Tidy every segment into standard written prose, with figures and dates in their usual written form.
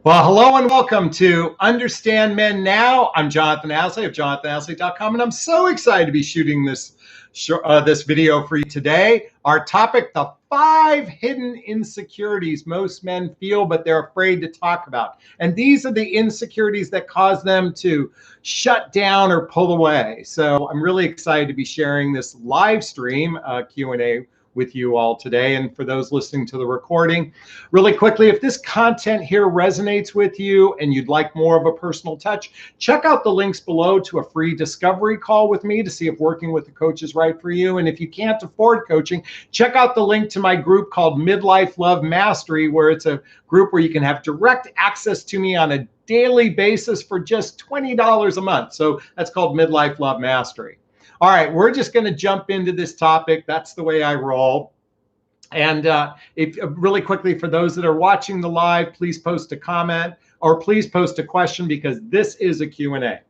Well, hello and welcome to Understand Men Now. I'm Jonathon Aslay of jonathonaslay.com, and I'm so excited to be shooting this video for you today. Our topic, the 5 hidden insecurities most men feel, but they're afraid to talk about. And these are the insecurities that cause them to shut down or pull away. So I'm really excited to be sharing this live stream Q&A with you all today. And for those listening to the recording, really quickly, if this content here resonates with you and you'd like more of a personal touch, check out the links below to a free discovery call with me to see if working with the coach is right for you. And if you can't afford coaching, check out the link to my group called Midlife Love Mastery, where it's a group where you can have direct access to me on a daily basis for just $20 a month. So that's called Midlife Love Mastery. All right, we're just going to jump into this topic. That's the way I roll. And if really quickly, for those that are watching the live, please post a comment or please post a question, because this is a Q&A.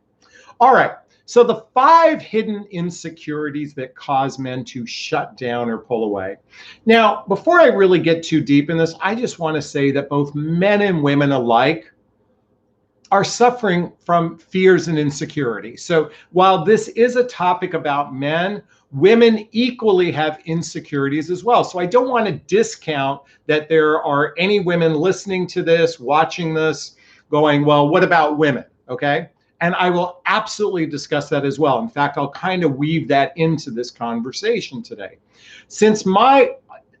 All right, so the 5 hidden insecurities that cause men to shut down or pull away. Now, before I really get too deep in this, I just want to say that both men and women alike are suffering from fears and insecurity. So while this is a topic about men, women equally have insecurities as well. So I don't want to discount that there are any women listening to this, watching this, going, well, what about women? Okay. And I will absolutely discuss that as well. In fact, I'll kind of weave that into this conversation today. Since my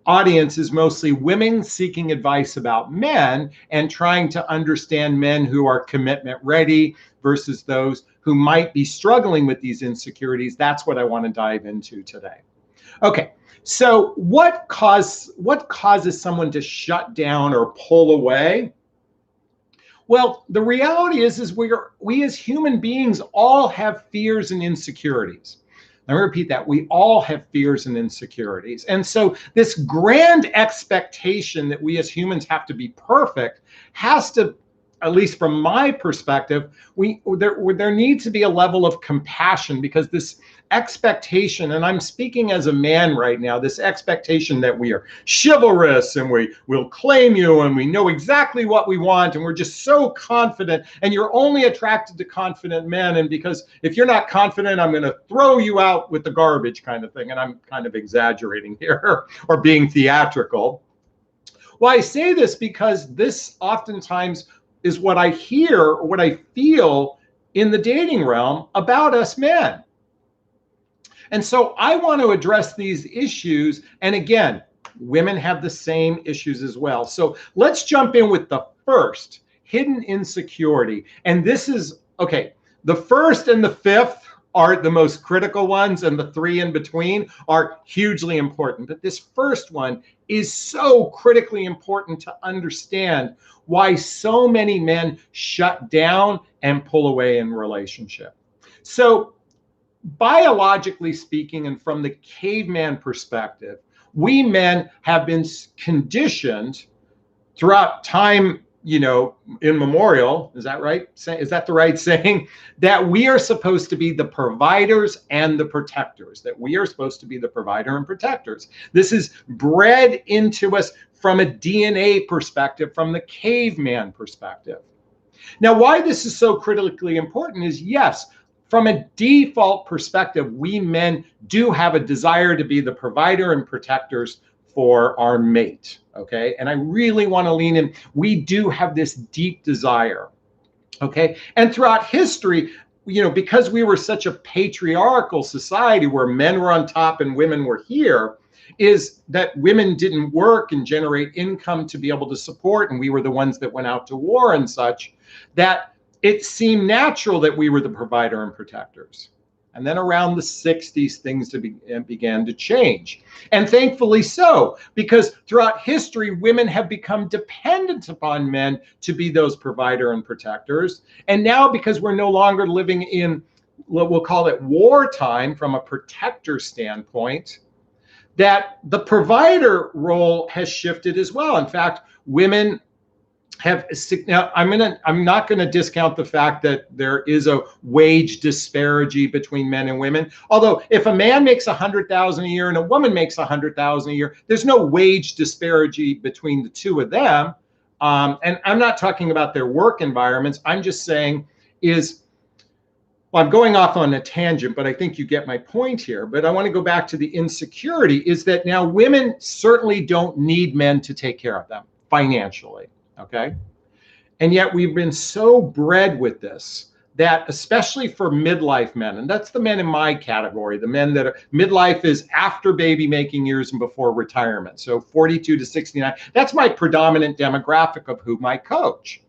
audience is mostly women seeking advice about men and trying to understand men who are commitment ready versus those who might be struggling with these insecurities, that's what I want to dive into today. Okay, so what causes someone to shut down or pull away? Well, the reality is we as human beings all have fears and insecurities. Let me repeat that. We all have fears and insecurities. And so this grand expectation that we as humans have to be perfect has to, at least from my perspective, there needs to be a level of compassion, because this expectation, and I'm speaking as a man right now, this expectation that we are chivalrous and we'll claim you and we know exactly what we want and we're just so confident, and you're only attracted to confident men, and because if you're not confident, I'm going to throw you out with the garbage kind of thing. And I'm kind of exaggerating here or being theatrical. Well, I say this because this oftentimes is what I hear or what I feel in the dating realm about us men. And so I want to address these issues. And again, women have the same issues as well. So let's jump in with the first hidden insecurity. And this is, okay, the first and the fifth are the most critical ones, and the 3 in between are hugely important. But this first one is so critically important to understand why so many men shut down and pull away in relationship. So biologically speaking, and from the caveman perspective, we men have been conditioned throughout time, immemorial, is that right? Is that the right saying? That we are supposed to be the providers and the protectors, that we are supposed to be the provider and protectors. This is bred into us from a DNA perspective, from the caveman perspective. Now, why this is so critically important is, yes, from a default perspective, we men do have a desire to be the provider and protectors for our mate, okay? And I really want to lean in. We do have this deep desire, okay? And throughout history, because we were such a patriarchal society where men were on top and women were here, is that women didn't work and generate income to be able to support, and we were the ones that went out to war and such, that it seemed natural that we were the provider and protectors. And then around the 60s, things began to change. And thankfully so, because throughout history, women have become dependent upon men to be those provider and protectors. And now, because we're no longer living in what we'll call it wartime from a protector standpoint, that the provider role has shifted as well. In fact, women have, now I'm not going to discount the fact that there is a wage disparity between men and women. Although if a man makes $100,000 a year and a woman makes $100,000 a year, there's no wage disparity between the two of them. And I'm not talking about their work environments. I'm just saying well, I'm going off on a tangent, but I think you get my point here. But I want to go back to the insecurity is that now women certainly don't need men to take care of them financially, okay? And yet we've been so bred with this that especially for midlife men, and that's the men in my category, the men that are midlife is after baby making years and before retirement. So 42 to 69, that's my predominant demographic of whom I coach,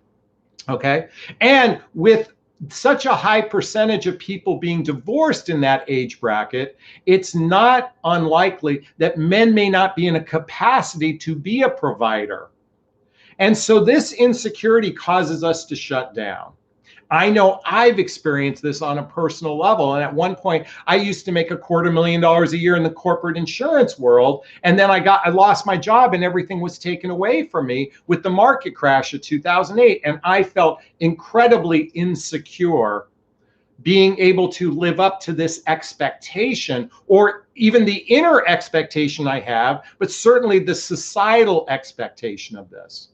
okay? And with such a high percentage of people being divorced in that age bracket, it's not unlikely that men may not be in a capacity to be a provider. And so this insecurity causes us to shut down. I know I've experienced this on a personal level. And at one point, I used to make $250,000 a year in the corporate insurance world. And then I lost my job and everything was taken away from me with the market crash of 2008. And I felt incredibly insecure being able to live up to this expectation, or even the inner expectation I have, but certainly the societal expectation of this.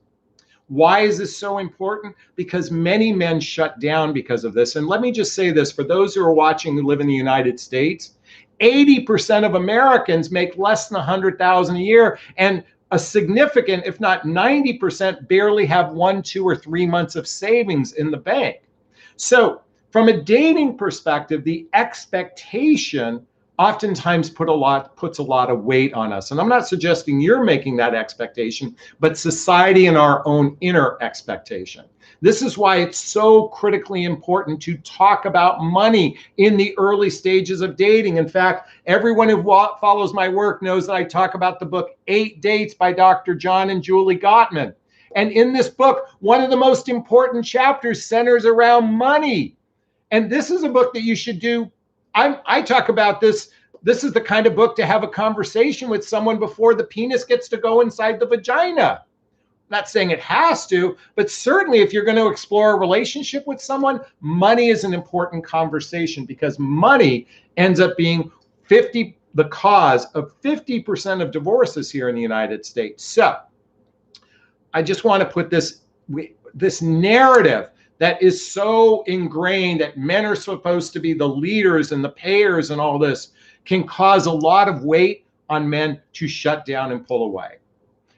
Why is this so important? Because many men shut down because of this. And let me just say this, for those who are watching who live in the United States, 80% of Americans make less than $100,000 a year, and a significant, if not 90%, barely have 1, 2, or 3 months of savings in the bank. So from a dating perspective, the expectation oftentimes puts a lot of weight on us. And I'm not suggesting you're making that expectation, but society and our own inner expectation. This is why it's so critically important to talk about money in the early stages of dating. In fact, everyone who follows my work knows that I talk about the book 8 Dates by Dr. John and Julie Gottman. And in this book, one of the most important chapters centers around money. And this is a book that you should do. I talk about this. This is the kind of book to have a conversation with someone before the penis gets to go inside the vagina. I'm not saying it has to, but certainly if you're going to explore a relationship with someone, money is an important conversation, because money ends up being the cause of 50% of divorces here in the United States. So I just want to put this narrative that is so ingrained that men are supposed to be the leaders and the payers and all this can cause a lot of weight on men to shut down and pull away.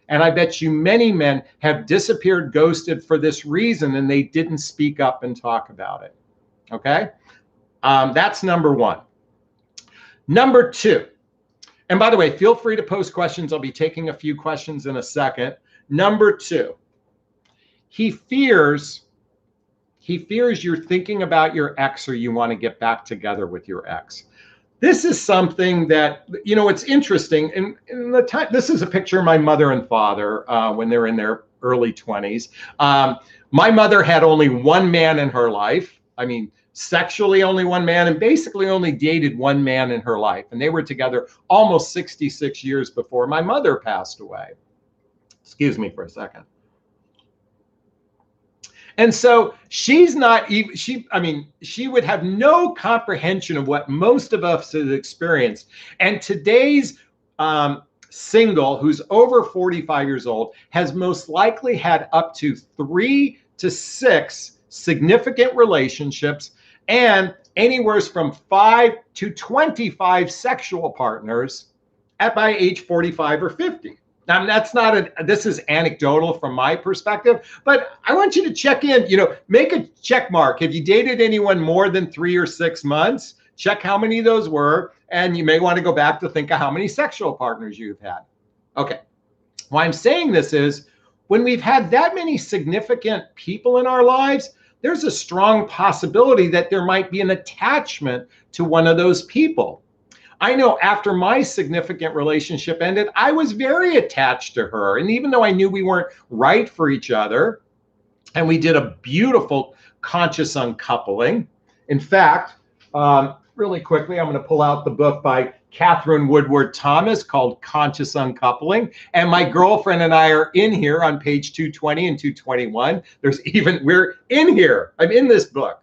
And I bet you many men have disappeared, ghosted for this reason, and they didn't speak up and talk about it. Okay? That's number one. Number two, and by the way, feel free to post questions. I'll be taking a few questions in a second. Number two, he fears you're thinking about your ex, or you want to get back together with your ex. This is something that, it's interesting. In the time, this is a picture of my mother and father when they're in their early 20s. My mother had only one man in her life. I mean, sexually only one man, and basically only dated one man in her life. And they were together almost 66 years before my mother passed away. Excuse me for a second. And so she's not even, she would have no comprehension of what most of us have experienced. And today's single who's over 45 years old has most likely had up to 3 to 6 significant relationships and anywhere from 5 to 25 sexual partners by age 45 or 50. Now, this is anecdotal from my perspective, but I want you to check in, make a check mark. Have you dated anyone more than 3 or 6 months? Check how many of those were, and you may want to go back to think of how many sexual partners you've had. Okay. Why I'm saying this is when we've had that many significant people in our lives, there's a strong possibility that there might be an attachment to one of those people. I know after my significant relationship ended, I was very attached to her. And even though I knew we weren't right for each other, and we did a beautiful conscious uncoupling. In fact, really quickly, I'm going to pull out the book by Catherine Woodward Thomas called Conscious Uncoupling. And my girlfriend and I are in here on page 220 and 221. We're in here. I'm in this book.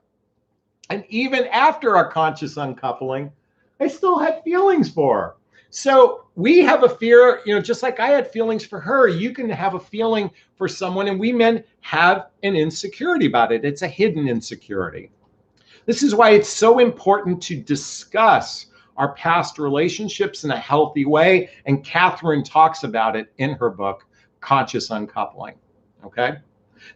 And even after our conscious uncoupling, I still had feelings for her. So we have a fear, just like I had feelings for her, you can have a feeling for someone, and we men have an insecurity about it. It's a hidden insecurity. This is why it's so important to discuss our past relationships in a healthy way. And Catherine talks about it in her book, Conscious Uncoupling. Okay.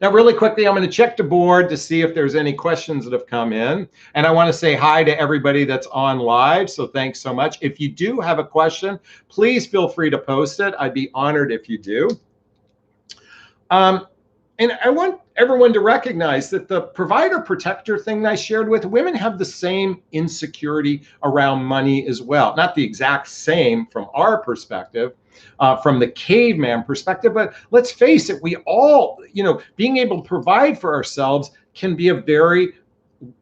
Now, really quickly, I'm going to check the board to see if there's any questions that have come in. And I want to say hi to everybody that's on live. So thanks so much. If you do have a question, please feel free to post it. I'd be honored if you do. And I want everyone to recognize that the provider protector thing that I shared with women have the same insecurity around money as well. Not the exact same from our perspective, from the caveman perspective, but let's face it, we all, being able to provide for ourselves can be a very,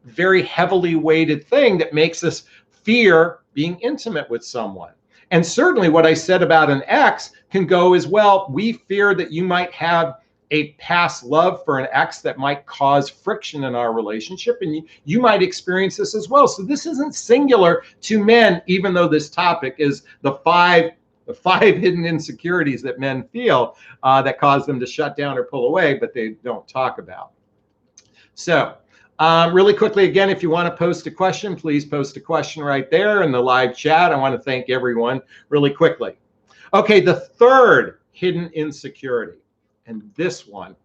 very heavily weighted thing that makes us fear being intimate with someone. And certainly what I said about an ex can go as well. We fear that you might have a past love for an ex that might cause friction in our relationship, and you might experience this as well. So this isn't singular to men, even though this topic is the five hidden insecurities that men feel that cause them to shut down or pull away, but they don't talk about. So really quickly, again, if you want to post a question, please post a question right there in the live chat. I want to thank everyone really quickly. Okay, the third hidden insecurity. And this one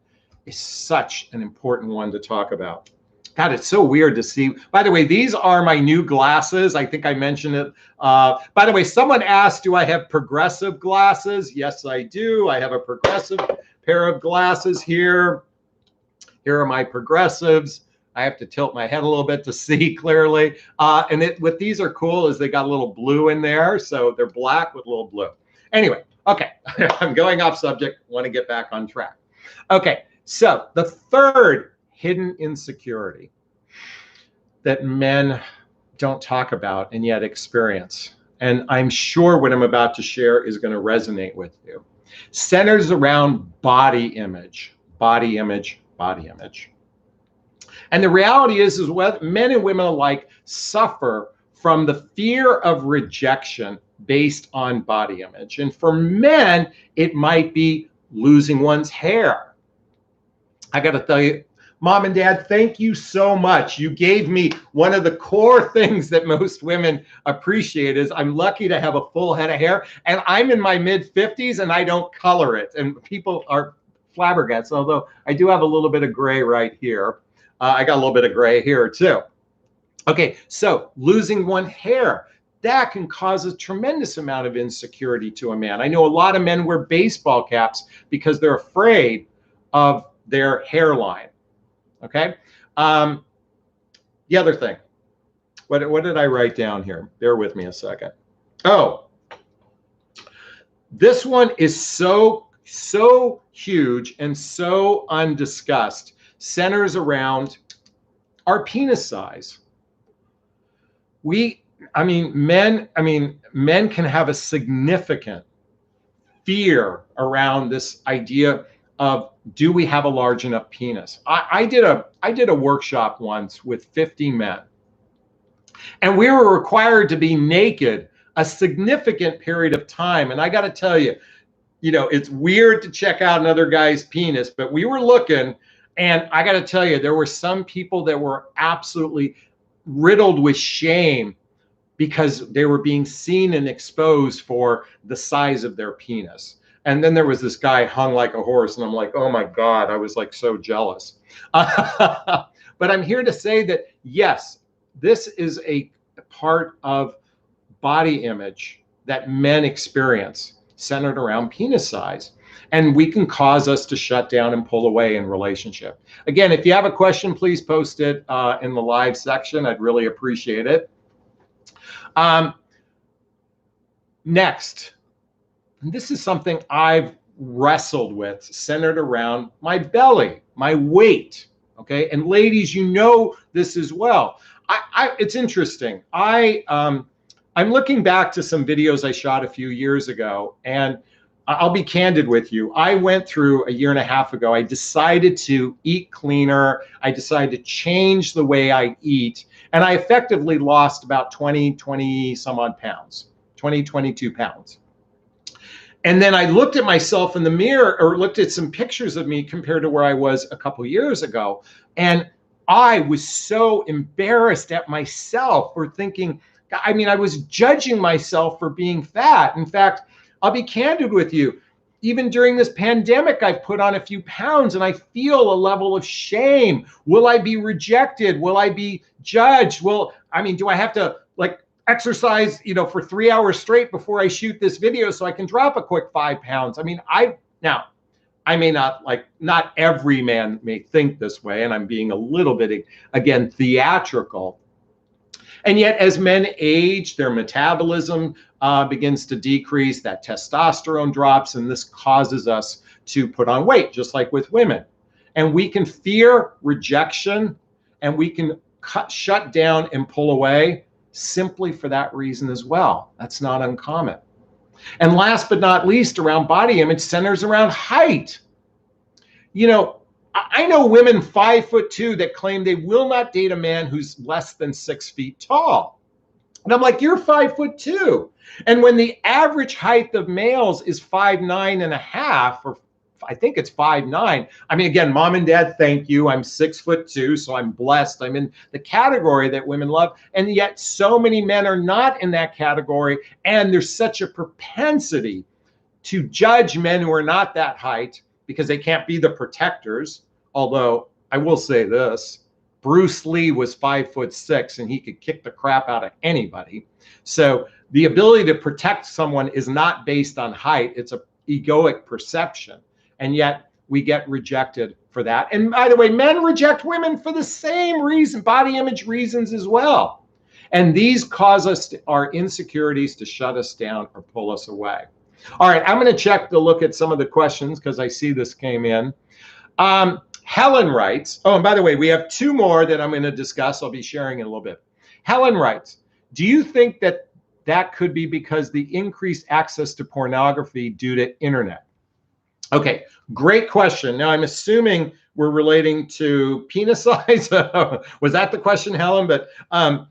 is such an important one to talk about. God, it's so weird to see. By the way, these are my new glasses. I think I mentioned it. By the way, someone asked, do I have progressive glasses? Yes, I do. I have a progressive pair of glasses here. Here are my progressives. I have to tilt my head a little bit to see clearly. And what these are cool is they got a little blue in there. So they're black with a little blue. Anyway, okay, I'm going off subject. Want to get back on track. Okay, so the third hidden insecurity that men don't talk about and yet experience, and I'm sure what I'm about to share is going to resonate with you, centers around body image, body image, body image. And the reality is what men and women alike suffer from the fear of rejection based on body image. And for men, it might be losing one's hair. I got to tell you, Mom and Dad, thank you so much. You gave me one of the core things that most women appreciate is I'm lucky to have a full head of hair, and I'm in my mid-50s and I don't color it. And people are flabbergasted, although I do have a little bit of gray right here. I got a little bit of gray here too. Okay, so losing one hair, that can cause a tremendous amount of insecurity to a man. I know a lot of men wear baseball caps because they're afraid of their hairline. Okay. The other thing, what did I write down here? Bear with me a second. Oh, this one is so huge and so undiscussed, centers around our penis size. Men can have a significant fear around this idea of, do we have a large enough penis? I did a workshop once with 50 men, and we were required to be naked a significant period of time. And I got to tell you, it's weird to check out another guy's penis, but we were looking, and I got to tell you, there were some people that were absolutely riddled with shame because they were being seen and exposed for the size of their penis. And then there was this guy hung like a horse, and I'm like, oh my God, I was like so jealous. But I'm here to say that, yes, this is a part of body image that men experience centered around penis size. And we can cause us to shut down and pull away in relationship. Again, if you have a question, please post it in the live section. I'd really appreciate it. Next, and this is something I've wrestled with, centered around my belly, my weight. Okay, and ladies, you know this as well. It's interesting. I'm looking back to some videos I shot a few years ago, and I'll be candid with you. I went through a year and a half ago. I decided to eat cleaner. I decided to change the way I eat, and I effectively lost about 20 some odd pounds. 22 pounds. And then I looked at myself in the mirror, or looked at some pictures of me compared to where I was a couple years ago. And I was so embarrassed at myself for thinking, I mean, I was judging myself for being fat. In fact, I'll be candid with you. Even during this pandemic, I've put on a few pounds and I feel a level of shame. Will I be rejected? Will I be judged? Do I have to exercise, for 3 hours straight before I shoot this video so I can drop a quick 5 pounds? I may not every man may think this way, and I'm being a little bit, again, theatrical. And yet, as men age, their metabolism begins to decrease, that testosterone drops, and this causes us to put on weight, just like with women. And we can fear rejection, and we can shut down and pull away simply for that reason as well. That's not uncommon. And last but not least, around body image, centers around height. I know women 5'2" that claim they will not date a man who's less than 6 feet tall. And I'm like, you're 5'2". And when the average height of males is 5'9.5", or I think it's 5'9". I mean, again, mom and dad, thank you. I'm 6'2", so I'm blessed. I'm in the category that women love. And yet so many men are not in that category. And there's such a propensity to judge men who are not that height because they can't be the protectors. Although I will say this, Bruce Lee was 5'6" and he could kick the crap out of anybody. So the ability to protect someone is not based on height. It's an egoic perception. And yet we get rejected for that. And by the way, men reject women for the same reason, body image reasons as well. And these cause our insecurities to shut us down or pull us away. All right, I'm going to look at some of the questions because I see this came in. Helen writes, oh, and by the way, we have 2 more that I'm going to discuss. I'll be sharing in a little bit. Helen writes, do you think that could be because the increased access to pornography due to internet? Okay, great question. Now, I'm assuming we're relating to penis size. Was that the question, Helen? But I'm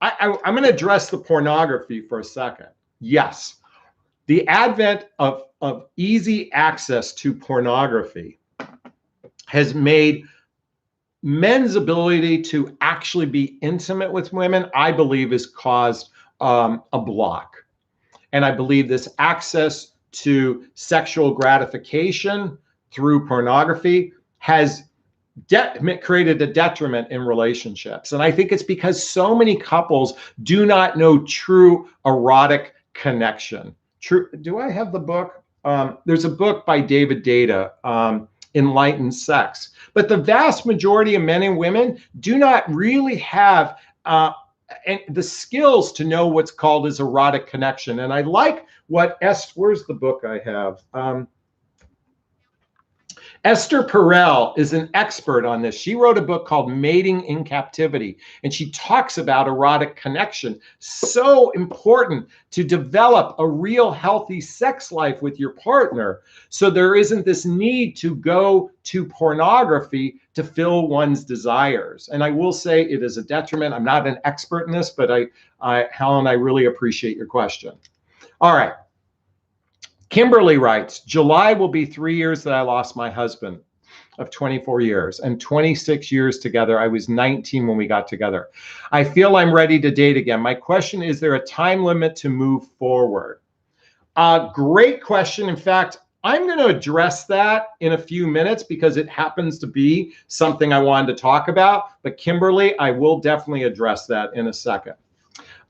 going to address the pornography for a second. Yes, the advent of easy access to pornography has made men's ability to actually be intimate with women, I believe, has caused a block. And I believe this access to sexual gratification through pornography has created a detriment in relationships. And I think it's because so many couples do not know true erotic connection. Do I have the book? There's a book by David Data, Enlightened Sex. But the vast majority of men and women do not really have the skills to know what's called as erotic connection. And I like what where's the book I have? Esther Perel is an expert on this. She wrote a book called Mating in Captivity, and she talks about erotic connection. So important to develop a real healthy sex life with your partner, so there isn't this need to go to pornography to fill one's desires. And I will say it is a detriment. I'm not an expert in this, but Helen, I really appreciate your question. All right. Kimberly writes, July will be 3 years that I lost my husband of 24 years and 26 years together. I was 19 when we got together. I feel I'm ready to date again. My question, is there a time limit to move forward? Great question. In fact, I'm going to address that in a few minutes because it happens to be something I wanted to talk about. But Kimberly, I will definitely address that in a second.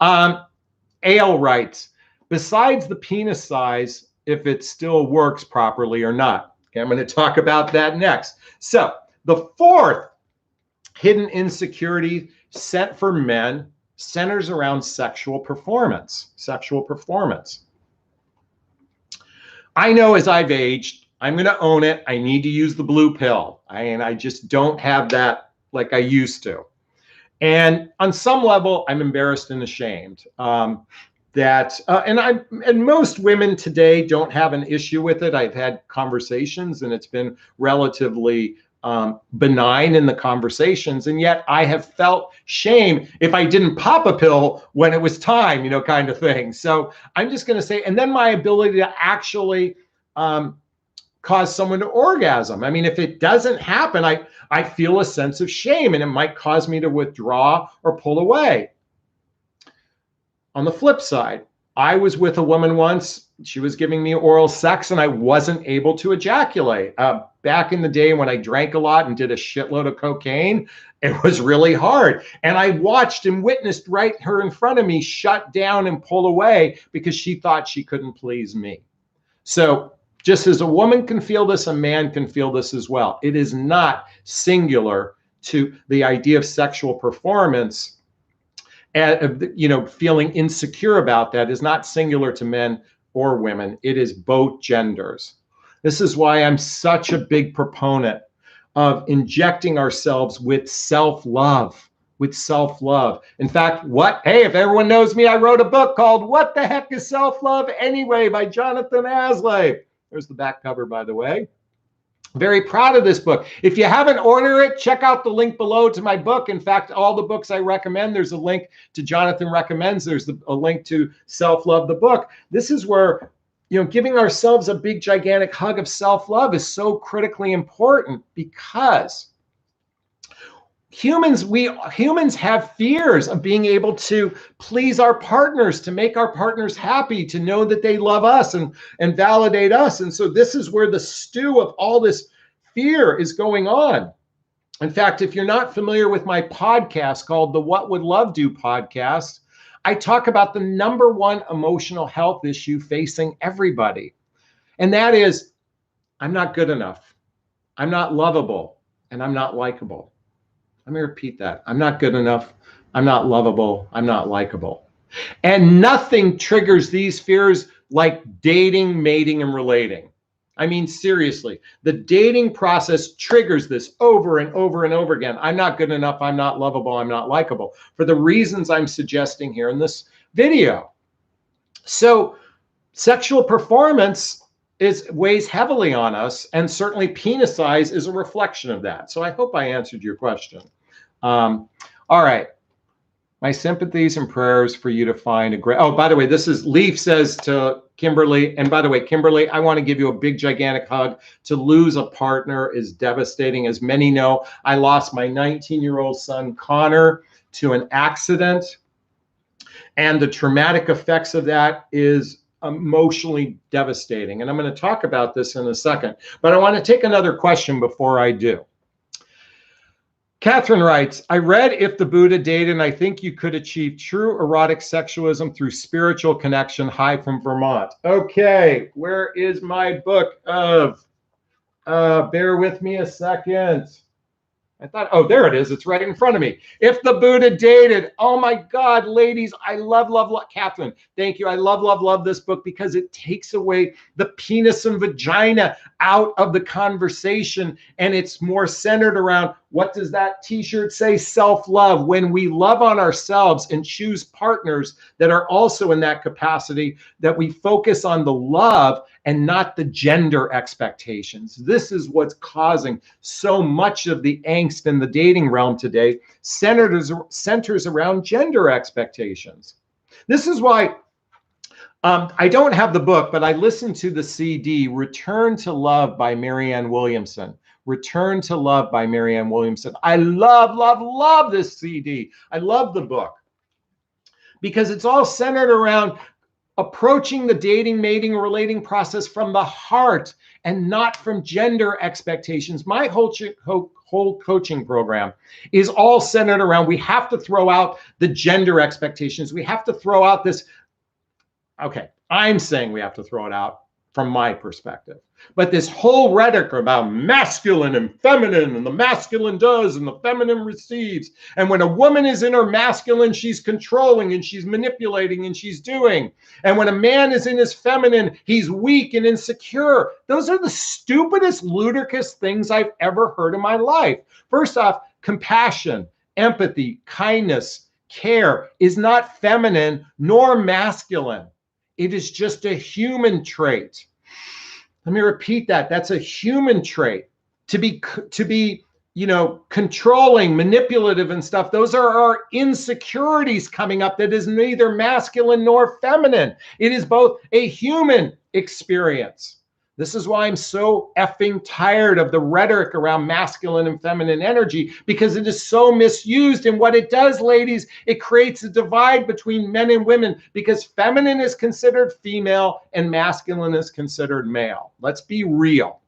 Ale writes, besides the penis size, if it still works properly or not. Okay, I'm going to talk about that next. So the 4th hidden insecurity set for men centers around sexual performance. Sexual performance. I know as I've aged, I'm going to own it. I need to use the blue pill. I just don't have that like I used to. And on some level, I'm embarrassed and ashamed. And most women today don't have an issue with it. I've had conversations and it's been relatively benign in the conversations, and yet I have felt shame if I didn't pop a pill when it was time, kind of thing. So I'm just going to say, and then my ability to actually cause someone to orgasm. I mean, if it doesn't happen, I feel a sense of shame, and it might cause me to withdraw or pull away. On the flip side, I was with a woman once. She was giving me oral sex and I wasn't able to ejaculate. Back in the day when I drank a lot and did a shitload of cocaine, it was really hard. And I watched and witnessed her in front of me shut down and pull away because she thought she couldn't please me. So just as a woman can feel this, a man can feel this as well. It is not singular to the idea of sexual performance. Feeling insecure about that is not singular to men or women. It is both genders. This is why I'm such a big proponent of injecting ourselves with self-love, In fact, if everyone knows me, I wrote a book called What the Heck is Self-Love Anyway by Jonathon Aslay. There's the back cover, by the way. Very proud of this book. If you haven't ordered it, check out the link below to my book. In fact, all the books I recommend, there's a link to Jonathon Recommends. There's a link to Self-Love, the book. This is where, giving ourselves a big, gigantic hug of self-love is so critically important because humans have fears of being able to please our partners, to make our partners happy, to know that they love us and validate us. And so this is where the stew of all this fear is going on. In fact, if you're not familiar with my podcast called the What Would Love Do podcast, I talk about the number one emotional health issue facing everybody. And that is, I'm not good enough. I'm not lovable, and I'm not likable. Let me repeat that. I'm not good enough. I'm not lovable. I'm not likable. And nothing triggers these fears like dating, mating, and relating. I mean, seriously, the dating process triggers this over and over and over again. I'm not good enough. I'm not lovable. I'm not likable, for the reasons I'm suggesting here in this video. So sexual performance weighs heavily on us, and certainly penis size is a reflection of that. So I hope I answered your question. All right. My sympathies and prayers for you to find a great, oh, by the way, this is Leaf says to Kimberly, and by the way, Kimberly, I want to give you a big, gigantic hug. To lose a partner is devastating. As many know, I lost my 19-year-old son, Connor, to an accident, and the traumatic effects of that is emotionally devastating. And I'm going to talk about this in a second, but I want to take another question before I do. Catherine writes, I read If the Buddha Dated, and I think you could achieve true erotic sexualism through spiritual connection. Hi from Vermont. Okay, where is my book of? Bear with me a second. I thought, oh, there it is. It's right in front of me. If the Buddha Dated. Oh my God, ladies, I love, Catherine, thank you. I love this book because it takes away the penis and vagina out of the conversation. And it's more centered around, what does that t-shirt say? Self-love. When we love on ourselves and choose partners that are also in that capacity, that we focus on the love and not the gender expectations. This is what's causing so much of the angst in the dating realm today, centers around gender expectations. This is why I don't have the book, but I listened to the CD, Return to Love by Marianne Williamson. Return to Love by Marianne Williamson. I love this CD. I love the book because it's all centered around approaching the dating, mating, relating process from the heart and not from gender expectations. My whole coaching program is all centered around, we have to throw out the gender expectations. We have to throw out this. Okay, I'm saying we have to throw it out from my perspective. But this whole rhetoric about masculine and feminine, and the masculine does and the feminine receives. And when a woman is in her masculine, she's controlling and she's manipulating and she's doing. And when a man is in his feminine, he's weak and insecure. Those are the stupidest, ludicrous things I've ever heard in my life. First off, compassion, empathy, kindness, care is not feminine nor masculine. It is just a human trait. Let me repeat that. That's a human trait. to be controlling, manipulative and stuff. Those are our insecurities coming up. That is neither masculine nor feminine. It is both a human experience. This is why I'm so effing tired of the rhetoric around masculine and feminine energy, because it is so misused. And what it does, ladies, it creates a divide between men and women, because feminine is considered female and masculine is considered male. Let's be real.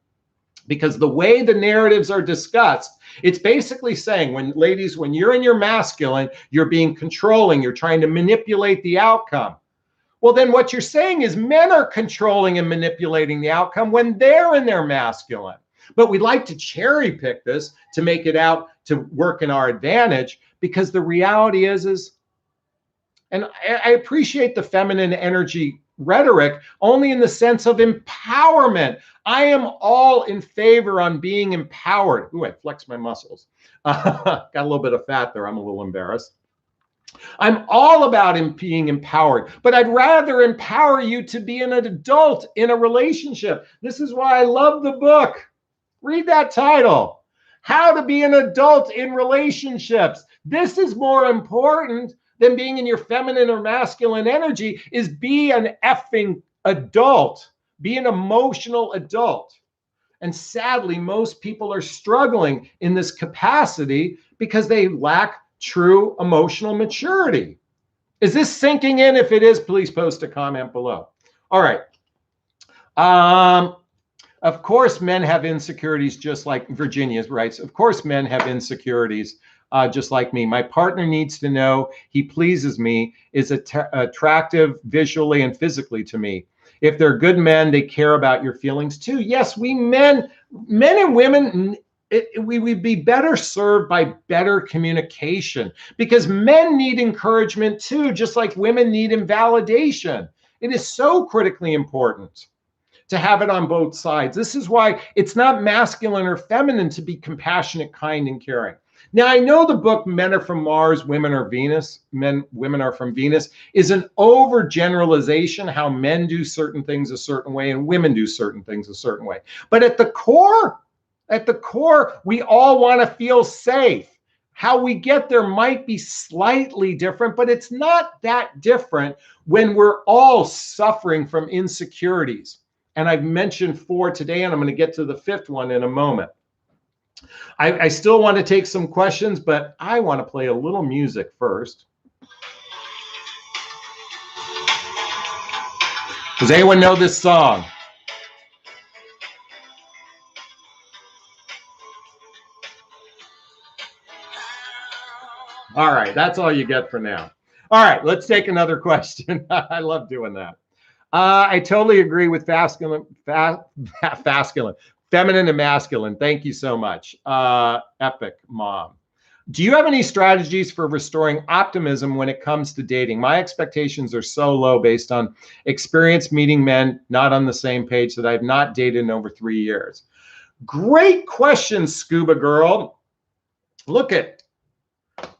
Because the way the narratives are discussed, it's basically saying, ladies, when you're in your masculine, you're being controlling, you're trying to manipulate the outcome. Well, then what you're saying is men are controlling and manipulating the outcome when they're in their masculine. But we like to cherry pick this to make it out to work in our advantage, because the reality is, and I appreciate the feminine energy rhetoric only in the sense of empowerment. I am all in favor on being empowered. Ooh, I flexed my muscles. Got a little bit of fat there. I'm a little embarrassed. I'm all about being empowered, but I'd rather empower you to be an adult in a relationship. This is why I love the book. Read that title, How to Be an Adult in Relationships. This is more important than being in your feminine or masculine energy. Is be an effing adult, be an emotional adult. And sadly, most people are struggling in this capacity because they lack true emotional maturity. Is this sinking in? If it is, please post a comment below. All right. Of course, men have insecurities, just like Virginia writes. Of course, men have insecurities, just like me. My partner needs to know he pleases me, is attractive visually and physically to me. If they're good men, they care about your feelings too. Yes, we men and women, we would be better served by better communication, because men need encouragement too, just like women need invalidation. It is so critically important to have it on both sides. This is why it's not masculine or feminine to be compassionate, kind, and caring. Now, I know the book Men Are From Mars, Women Are Venus, Women Are From Venus is an overgeneralization, how men do certain things a certain way and women do certain things a certain way. But at the core, we all want to feel safe. How we get there might be slightly different, but it's not that different when we're all suffering from insecurities. And I've mentioned 4 today, and I'm going to get to the 5th one in a moment. I still want to take some questions, but I want to play a little music first. Does anyone know this song? All right, that's all you get for now. All right, let's take another question. I love doing that. I totally agree with feminine and masculine. Thank you so much. Epic Mom. Do you have any strategies for restoring optimism when it comes to dating? My expectations are so low based on experience meeting men not on the same page that I've not dated in over 3 years. Great question, Scuba Girl. Look at,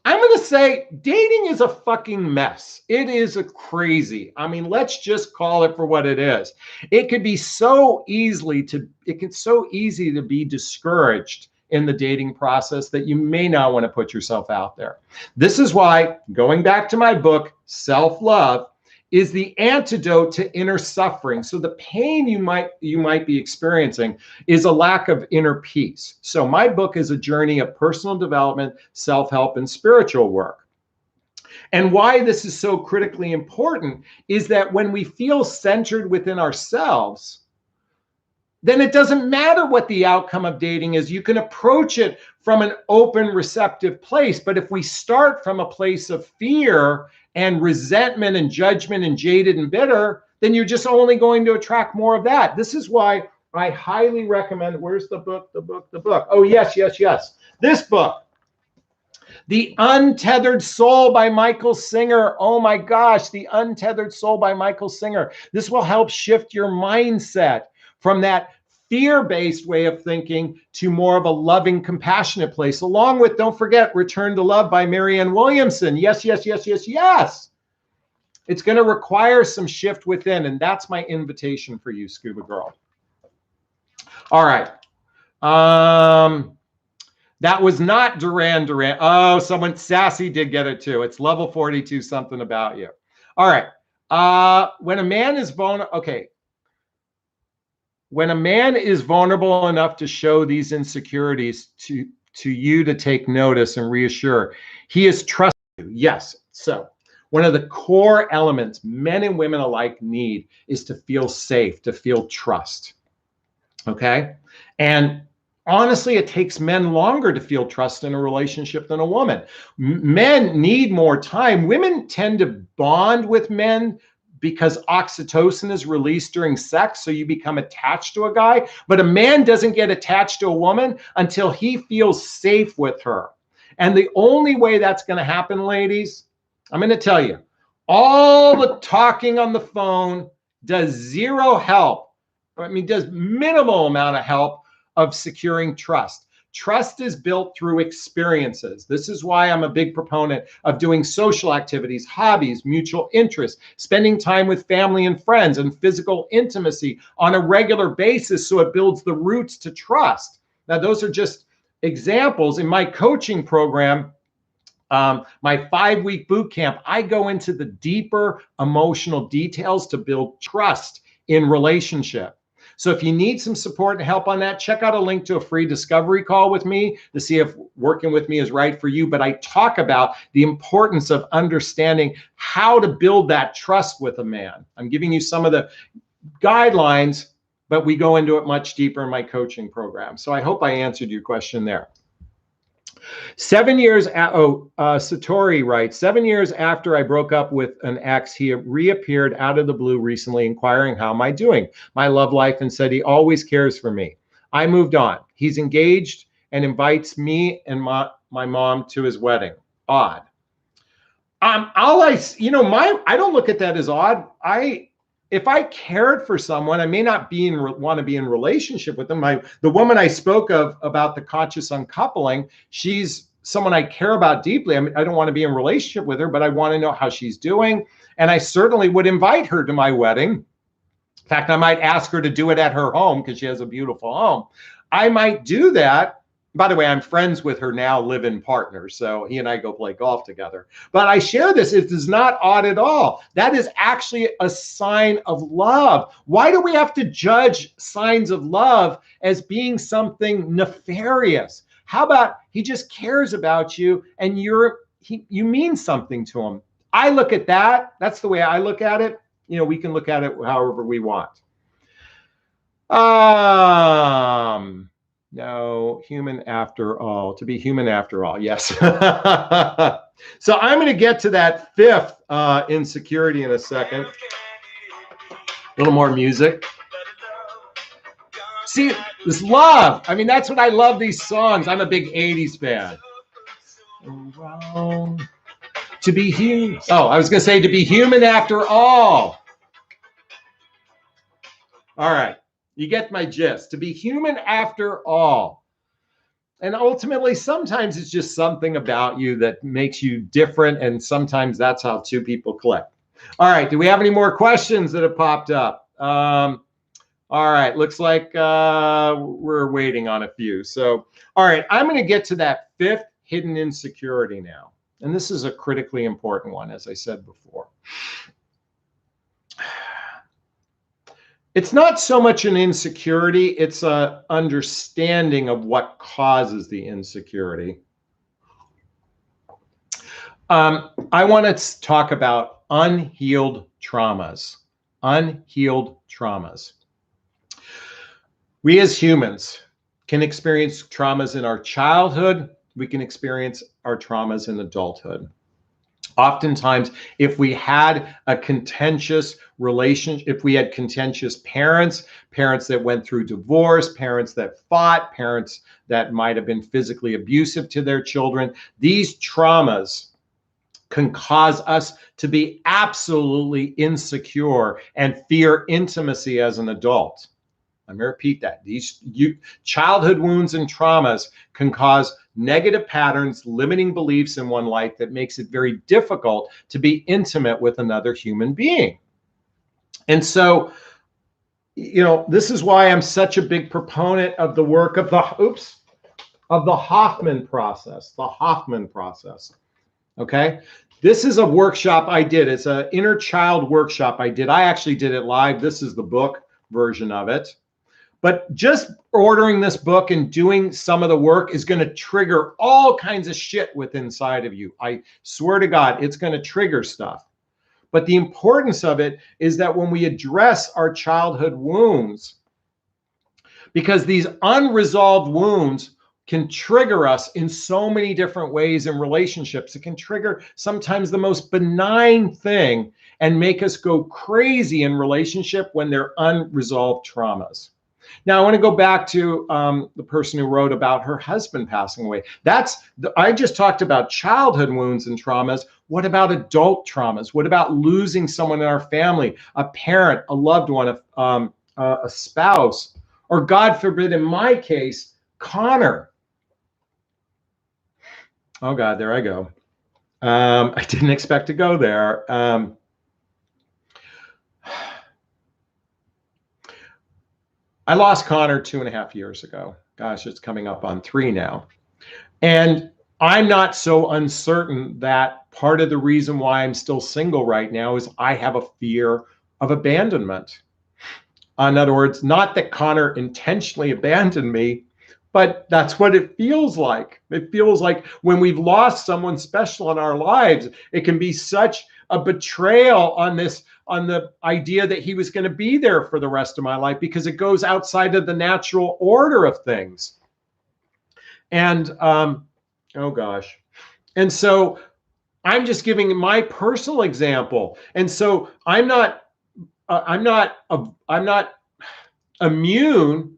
I'm going to say dating is a fucking mess. It is a crazy. I mean, let's just call it for what it is. It could be so easy to be discouraged in the dating process that you may not want to put yourself out there. This is why, going back to my book, Self-Love is the antidote to inner suffering. So the pain you might be experiencing is a lack of inner peace. So my book is a journey of personal development, self-help, and spiritual work. And why this is so critically important is that when we feel centered within ourselves, then it doesn't matter what the outcome of dating is. You can approach it from an open, receptive place. But if we start from a place of fear and resentment and judgment and jaded and bitter, then you're just only going to attract more of that. This is why I highly recommend, where's the book? Oh, yes. This book, The Untethered Soul by Michael Singer. Oh my gosh, The Untethered Soul by Michael Singer. This will help shift your mindset from that fear-based way of thinking to more of a loving, compassionate place. Along with, don't forget, Return to Love by Marianne Williamson. Yes. It's going to require some shift within, and that's my invitation for you, Scuba Girl. All right. That was not Duran Duran. Oh, someone sassy did get it too. It's level 42, something about you. All right. When a man is vulnerable, okay. When a man is vulnerable enough to show these insecurities to you to take notice and reassure, he is trusting you. Yes. So one of the core elements men and women alike need is to feel safe, to feel trust. Okay. And honestly, it takes men longer to feel trust in a relationship than a woman. Men need more time. Women tend to bond with men because oxytocin is released during sex, so you become attached to a guy. But a man doesn't get attached to a woman until he feels safe with her. And the only way that's going to happen, ladies, I'm going to tell you, all the talking on the phone does zero help. I mean, does minimal amount of help of securing trust. Trust is built through experiences. This is why I'm a big proponent of doing social activities, hobbies, mutual interests, spending time with family and friends, and physical intimacy on a regular basis so it builds the roots to trust. Now, those are just examples. In my coaching program, my 5-week boot camp, I go into the deeper emotional details to build trust in relationship. So if you need some support and help on that, check out a link to a free discovery call with me to see if working with me is right for you. But I talk about the importance of understanding how to build that trust with a man. I'm giving you some of the guidelines, but we go into it much deeper in my coaching program. So I hope I answered your question there. 7 years, Satori writes, 7 years after I broke up with an ex, he reappeared out of the blue recently, inquiring, how am I doing? My love life, and said he always cares for me. I moved on. He's engaged and invites me and my mom to his wedding. Odd. I don't look at that as odd. If I cared for someone, I may not want to be in relationship with them. The woman I spoke of about the conscious uncoupling, she's someone I care about deeply. I mean, I don't want to be in relationship with her, but I want to know how she's doing. And I certainly would invite her to my wedding. In fact, I might ask her to do it at her home because she has a beautiful home. I might do that. By the way, I'm friends with her now, live-in partner. So he and I go play golf together. But I share this. It is not odd at all. That is actually a sign of love. Why do we have to judge signs of love as being something nefarious? How about he just cares about you and you mean something to him? I look at that. That's the way I look at it. You know, we can look at it however we want. No, human after all. To be human after all, yes. So I'm going to get to that fifth insecurity in a second. A little more music. See, this love. I mean, that's what I love these songs. I'm a big 80s fan. To be human. Oh, I was going to say to be human after all. All right. You get my gist. To be human after all. And ultimately, sometimes it's just something about you that makes you different. And sometimes that's how two people click. All right. Do we have any more questions that have popped up? All right. Looks like we're waiting on a few. So, all right. I'm going to get to that fifth hidden insecurity now. And this is a critically important one, as I said before. It's not so much an insecurity, it's an understanding of what causes the insecurity. I want to talk about unhealed traumas. Unhealed traumas. We as humans can experience traumas in our childhood. We can experience our traumas in adulthood. Oftentimes, if we had a contentious relationship, if we had contentious parents, parents that went through divorce, parents that fought, parents that might have been physically abusive to their children, these traumas can cause us to be absolutely insecure and fear intimacy as an adult. I'm going to repeat that. These childhood wounds and traumas can cause negative patterns, limiting beliefs in one life that makes it very difficult to be intimate with another human being. And so this is why I'm such a big proponent of the work of the Hoffman process, okay? This is a workshop I did. It's an inner child workshop I did. I actually did it live. This is the book version of it. But just ordering this book and doing some of the work is going to trigger all kinds of shit within inside of you. I swear to God, it's going to trigger stuff. But the importance of it is that when we address our childhood wounds, because these unresolved wounds can trigger us in so many different ways in relationships. It can trigger sometimes the most benign thing and make us go crazy in relationship when they're unresolved traumas. Now, I want to go back to the person who wrote about her husband passing away. I just talked about childhood wounds and traumas. What about adult traumas? What about losing someone in our family, a parent, a loved one, a spouse, or God forbid, in my case, Connor? Oh God, there I go. I didn't expect to go there. I lost Connor 2.5 years ago. Gosh, it's coming up on 3 now. And I'm not so uncertain that part of the reason why I'm still single right now is I have a fear of abandonment. In other words, not that Connor intentionally abandoned me, but that's what it feels like. It feels like when we've lost someone special in our lives, it can be such a betrayal on the idea that he was going to be there for the rest of my life, because it goes outside of the natural order of things. And oh gosh. And so I'm just giving my personal example. And so I'm not immune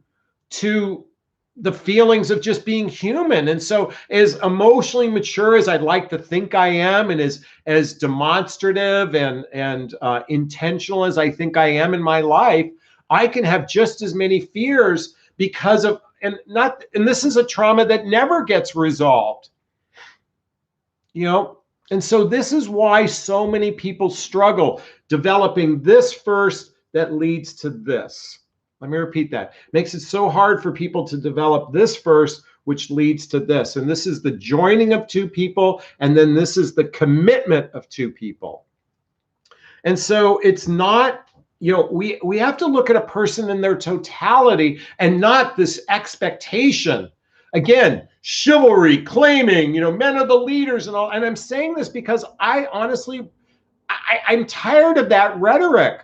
to the feelings of just being human. And so as emotionally mature as I'd like to think I am, and as demonstrative and intentional as I think I am in my life, I can have just as many fears because of, and this is a trauma that never gets resolved, And so this is why so many people struggle developing this first that leads to this. Let me repeat that. It makes it so hard for people to develop this first, which leads to this. And this is the joining of two people. And then this is the commitment of two people. And so it's not, we have to look at a person in their totality and not this expectation. Again, chivalry, claiming, men are the leaders and all. And I'm saying this because I honestly, I'm tired of that rhetoric.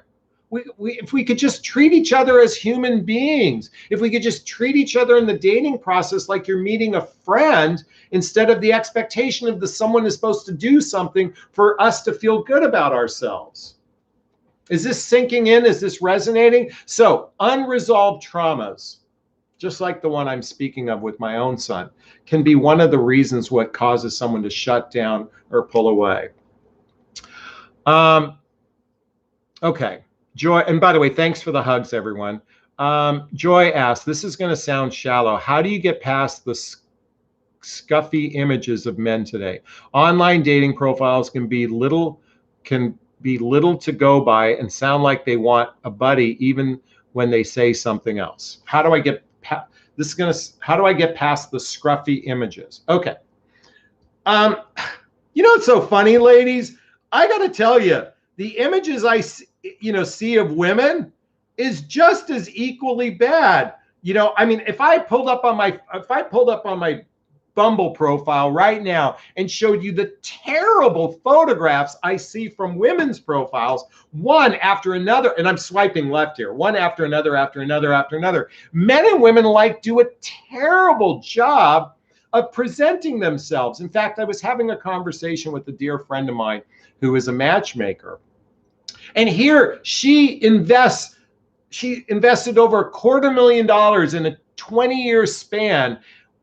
If we could just treat each other as human beings, if we could just treat each other in the dating process like you're meeting a friend, instead of the expectation of someone is supposed to do something for us to feel good about ourselves. Is this sinking in? Is this resonating? So unresolved traumas, just like the one I'm speaking of with my own son, can be one of the reasons what causes someone to shut down or pull away. Okay. Joy, and by the way, thanks for the hugs, everyone. Joy asked, this is going to sound shallow. How do you get past the scuffy images of men today? Online dating profiles can be little to go by and sound like they want a buddy even when they say something else. How do I get past the scruffy images? Okay. It's so funny, ladies. I got to tell you, the images I see of women is just as equally bad. If I pulled up on my Bumble profile right now and showed you the terrible photographs I see from women's profiles, one after another, and I'm swiping left here, one after another, after another, after another. Men and women do a terrible job of presenting themselves. In fact, I was having a conversation with a dear friend of mine who is a matchmaker. And here she invested over $250,000 in a 20-year span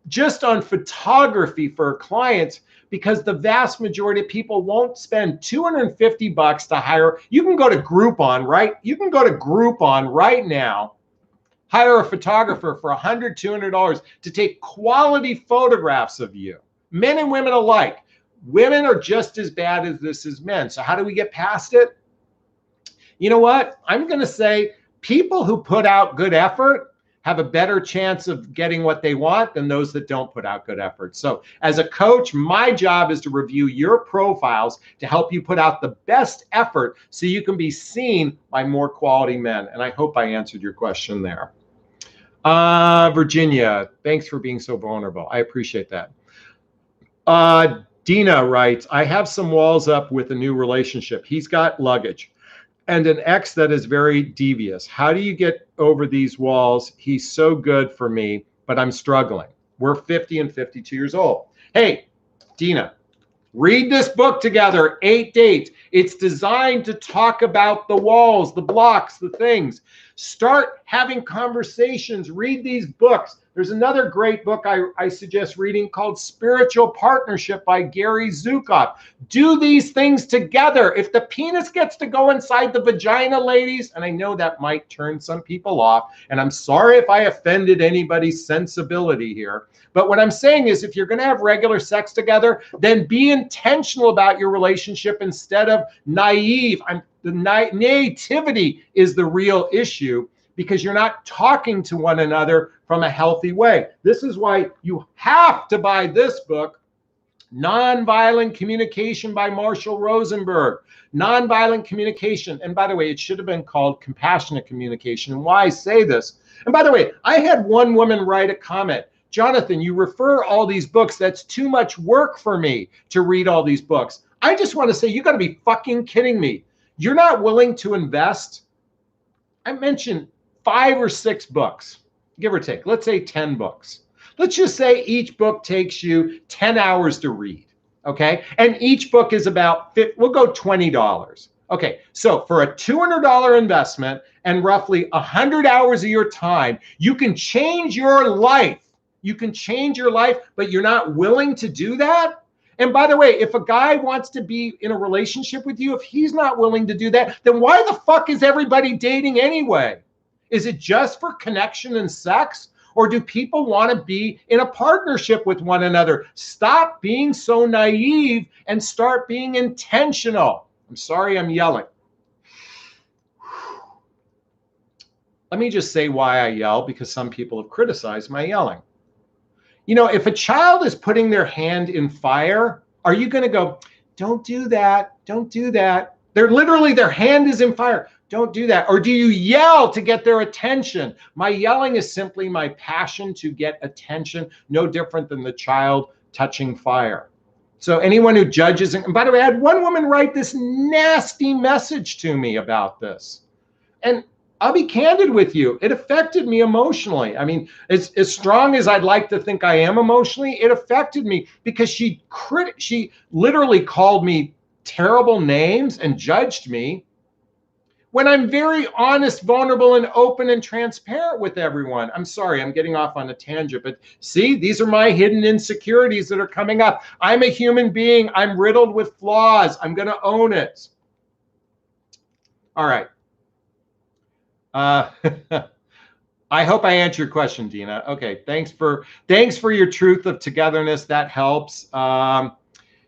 just on photography for her clients, because the vast majority of people won't spend $250 to hire. You can go to Groupon, right? You can go to Groupon right now, hire a photographer for $100, $200 to take quality photographs of you, men and women alike. Women are just as bad as men. So how do we get past it? You know what? I'm going to say People who put out good effort have a better chance of getting what they want than those that don't put out good effort. So as a coach, my job is to review your profiles to help you put out the best effort so you can be seen by more quality men. And I hope I answered your question there. Virginia, thanks for being so vulnerable. I appreciate that. Dina writes, I have some walls up with a new relationship. He's got luggage and an ex that is very devious. How do you get over these walls? He's so good for me, but I'm struggling. We're 50 and 52 years old. Hey, Dina, read this book together, 8 Dates. It's designed to talk about the walls, the blocks, the things. Start having conversations. Read these books. There's another great book I suggest reading called Spiritual Partnership by Gary Zukav. Do these things together. If the penis gets to go inside the vagina, ladies, and I know that might turn some people off, and I'm sorry if I offended anybody's sensibility here, but what I'm saying is if you're going to have regular sex together, then be intentional about your relationship instead of naive. The naivety is the real issue because you're not talking to one another from a healthy way. This is why you have to buy this book, Nonviolent Communication by Marshall Rosenberg. Nonviolent communication. And by the way, it should have been called Compassionate Communication. And why I say this. And by the way, I had one woman write a comment. Jonathan, you refer all these books. That's too much work for me to read all these books. I just want to say, you got to be fucking kidding me. You're not willing to invest. I mentioned 5 or 6 books, give or take. Let's say 10 books. Let's just say each book takes you 10 hours to read, okay? And each book is about, we'll go $20. Okay, so for a $200 investment and roughly 100 hours of your time, you can change your life. You can change your life, but you're not willing to do that? And by the way, if a guy wants to be in a relationship with you, if he's not willing to do that, then why the fuck is everybody dating anyway? Is it just for connection and sex? Or do people want to be in a partnership with one another? Stop being so naive and start being intentional. I'm sorry I'm yelling. Let me just say why I yell, because some people have criticized my yelling. You know, if a child is putting their hand in fire, are you going to go, don't do that, don't do that? They're literally, their hand is in fire. Don't do that. Or do you yell to get their attention? My yelling is simply my passion to get attention, no different than the child touching fire. So anyone who judges, and by the way, I had one woman write this nasty message to me about this. And I'll be candid with you. It affected me emotionally. I mean, as strong as I'd like to think I am emotionally, it affected me because she literally called me terrible names and judged me when I'm very honest, vulnerable, and open and transparent with everyone. I'm sorry, I'm getting off on a tangent, but see, these are my hidden insecurities that are coming up. I'm a human being. I'm riddled with flaws. I'm going to own it. All right. I hope I answered your question, Dina. Okay, thanks for your truth of togetherness. That helps.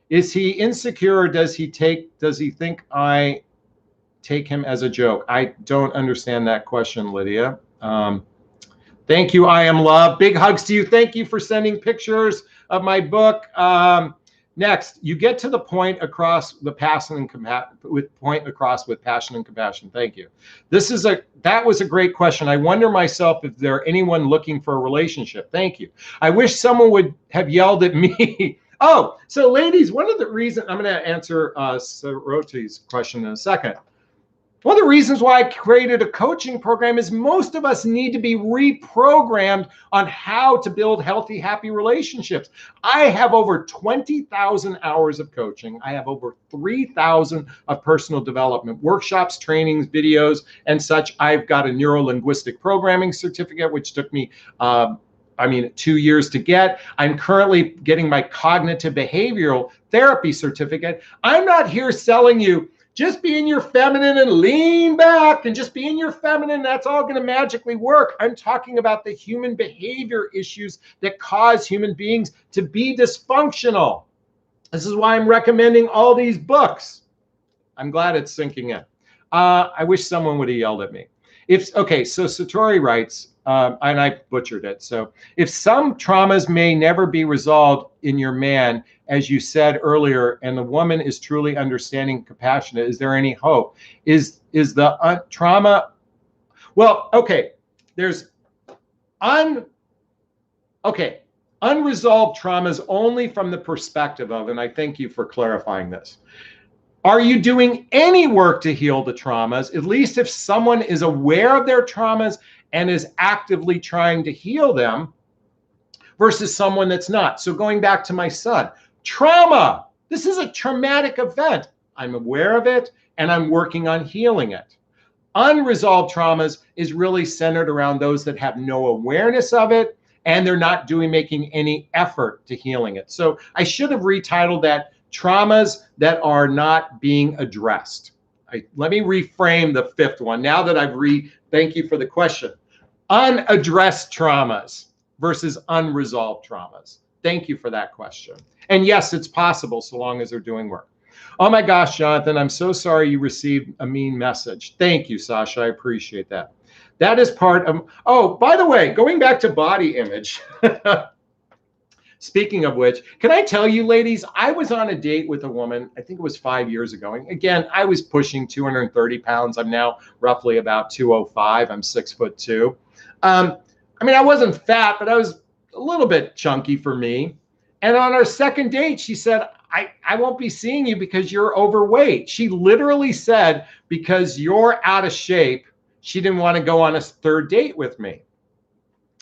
Is he insecure, or does he think I take him as a joke? I don't understand that question, Lydia. Thank you, I Am Love. Big hugs to you. Thank you for sending pictures of my book. Next, you get to the point across the passion and with passion and compassion. Thank you. That was a great question. I wonder myself if there anyone looking for a relationship. Thank you. I wish someone would have yelled at me. Oh, so ladies, one of the reasons, I'm going to answer Saroti's question in a second. One of the reasons why I created a coaching program is most of us need to be reprogrammed on how to build healthy, happy relationships. I have over 20,000 hours of coaching. I have over 3,000 of personal development workshops, trainings, videos, and such. I've got a neuro-linguistic programming certificate, which took me 2 years to get. I'm currently getting my cognitive behavioral therapy certificate. I'm not here selling you just be in your feminine and lean back and just be in your feminine. That's all going to magically work. I'm talking about the human behavior issues that cause human beings to be dysfunctional. This is why I'm recommending all these books. I'm glad it's sinking in. I wish someone would have yelled at me. Okay, so Satori writes, and I butchered it. So if some traumas may never be resolved in your man, as you said earlier, and the woman is truly understanding, compassionate, is there any hope? Is the trauma? Well, okay, there's unresolved traumas only from the perspective of, and I thank you for clarifying this. Are you doing any work to heal the traumas? At least if someone is aware of their traumas and is actively trying to heal them versus someone that's not. So going back to my son, trauma. This is a traumatic event. I'm aware of it and I'm working on healing it. Unresolved traumas is really centered around those that have no awareness of it and they're not making any effort to healing it. So I should have retitled that traumas that are not being addressed. Let me reframe the fifth one. Now that thank you for the question. Unaddressed traumas versus unresolved traumas. Thank you for that question. And yes, it's possible so long as they're doing work. Oh my gosh, Jonathan, I'm so sorry you received a mean message. Thank you, Sasha. I appreciate that. That is part of, oh, by the way, going back to body image. Speaking of which, can I tell you, ladies, I was on a date with a woman, I think it was 5 years ago. And again, I was pushing 230 pounds. I'm now roughly about 205. I'm 6'2". I mean, I wasn't fat, but I was a little bit chunky for me. And on our second date, she said, I won't be seeing you because you're overweight. She literally said, because you're out of shape, she didn't want to go on a third date with me.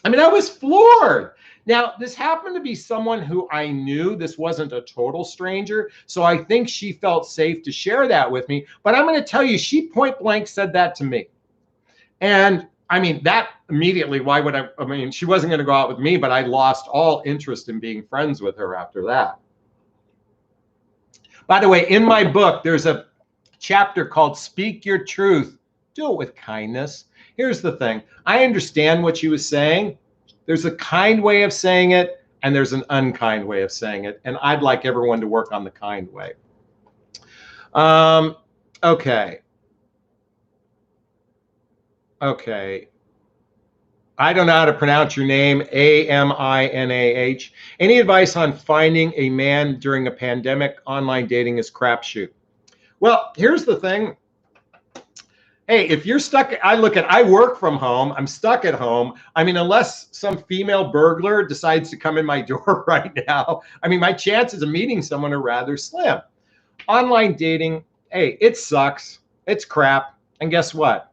I mean, I was floored. Now, this happened to be someone who I knew. This wasn't a total stranger. So I think she felt safe to share that with me. But I'm going to tell you, she point blank said that to me. And I mean, that immediately, why would I mean, she wasn't going to go out with me, but I lost all interest in being friends with her after that. By the way, in my book, there's a chapter called Speak Your Truth. Do it with kindness. Here's the thing. I understand what she was saying. There's a kind way of saying it, and there's an unkind way of saying it. And I'd like everyone to work on the kind way. Okay. Okay. I don't know how to pronounce your name, Aminah. Any advice on finding a man during a pandemic? Online dating is crapshoot. Well, here's the thing. Hey, if you're stuck, I work from home. I'm stuck at home. I mean, unless some female burglar decides to come in my door right now, I mean, my chances of meeting someone are rather slim. Online dating, hey, it sucks. It's crap. And guess what?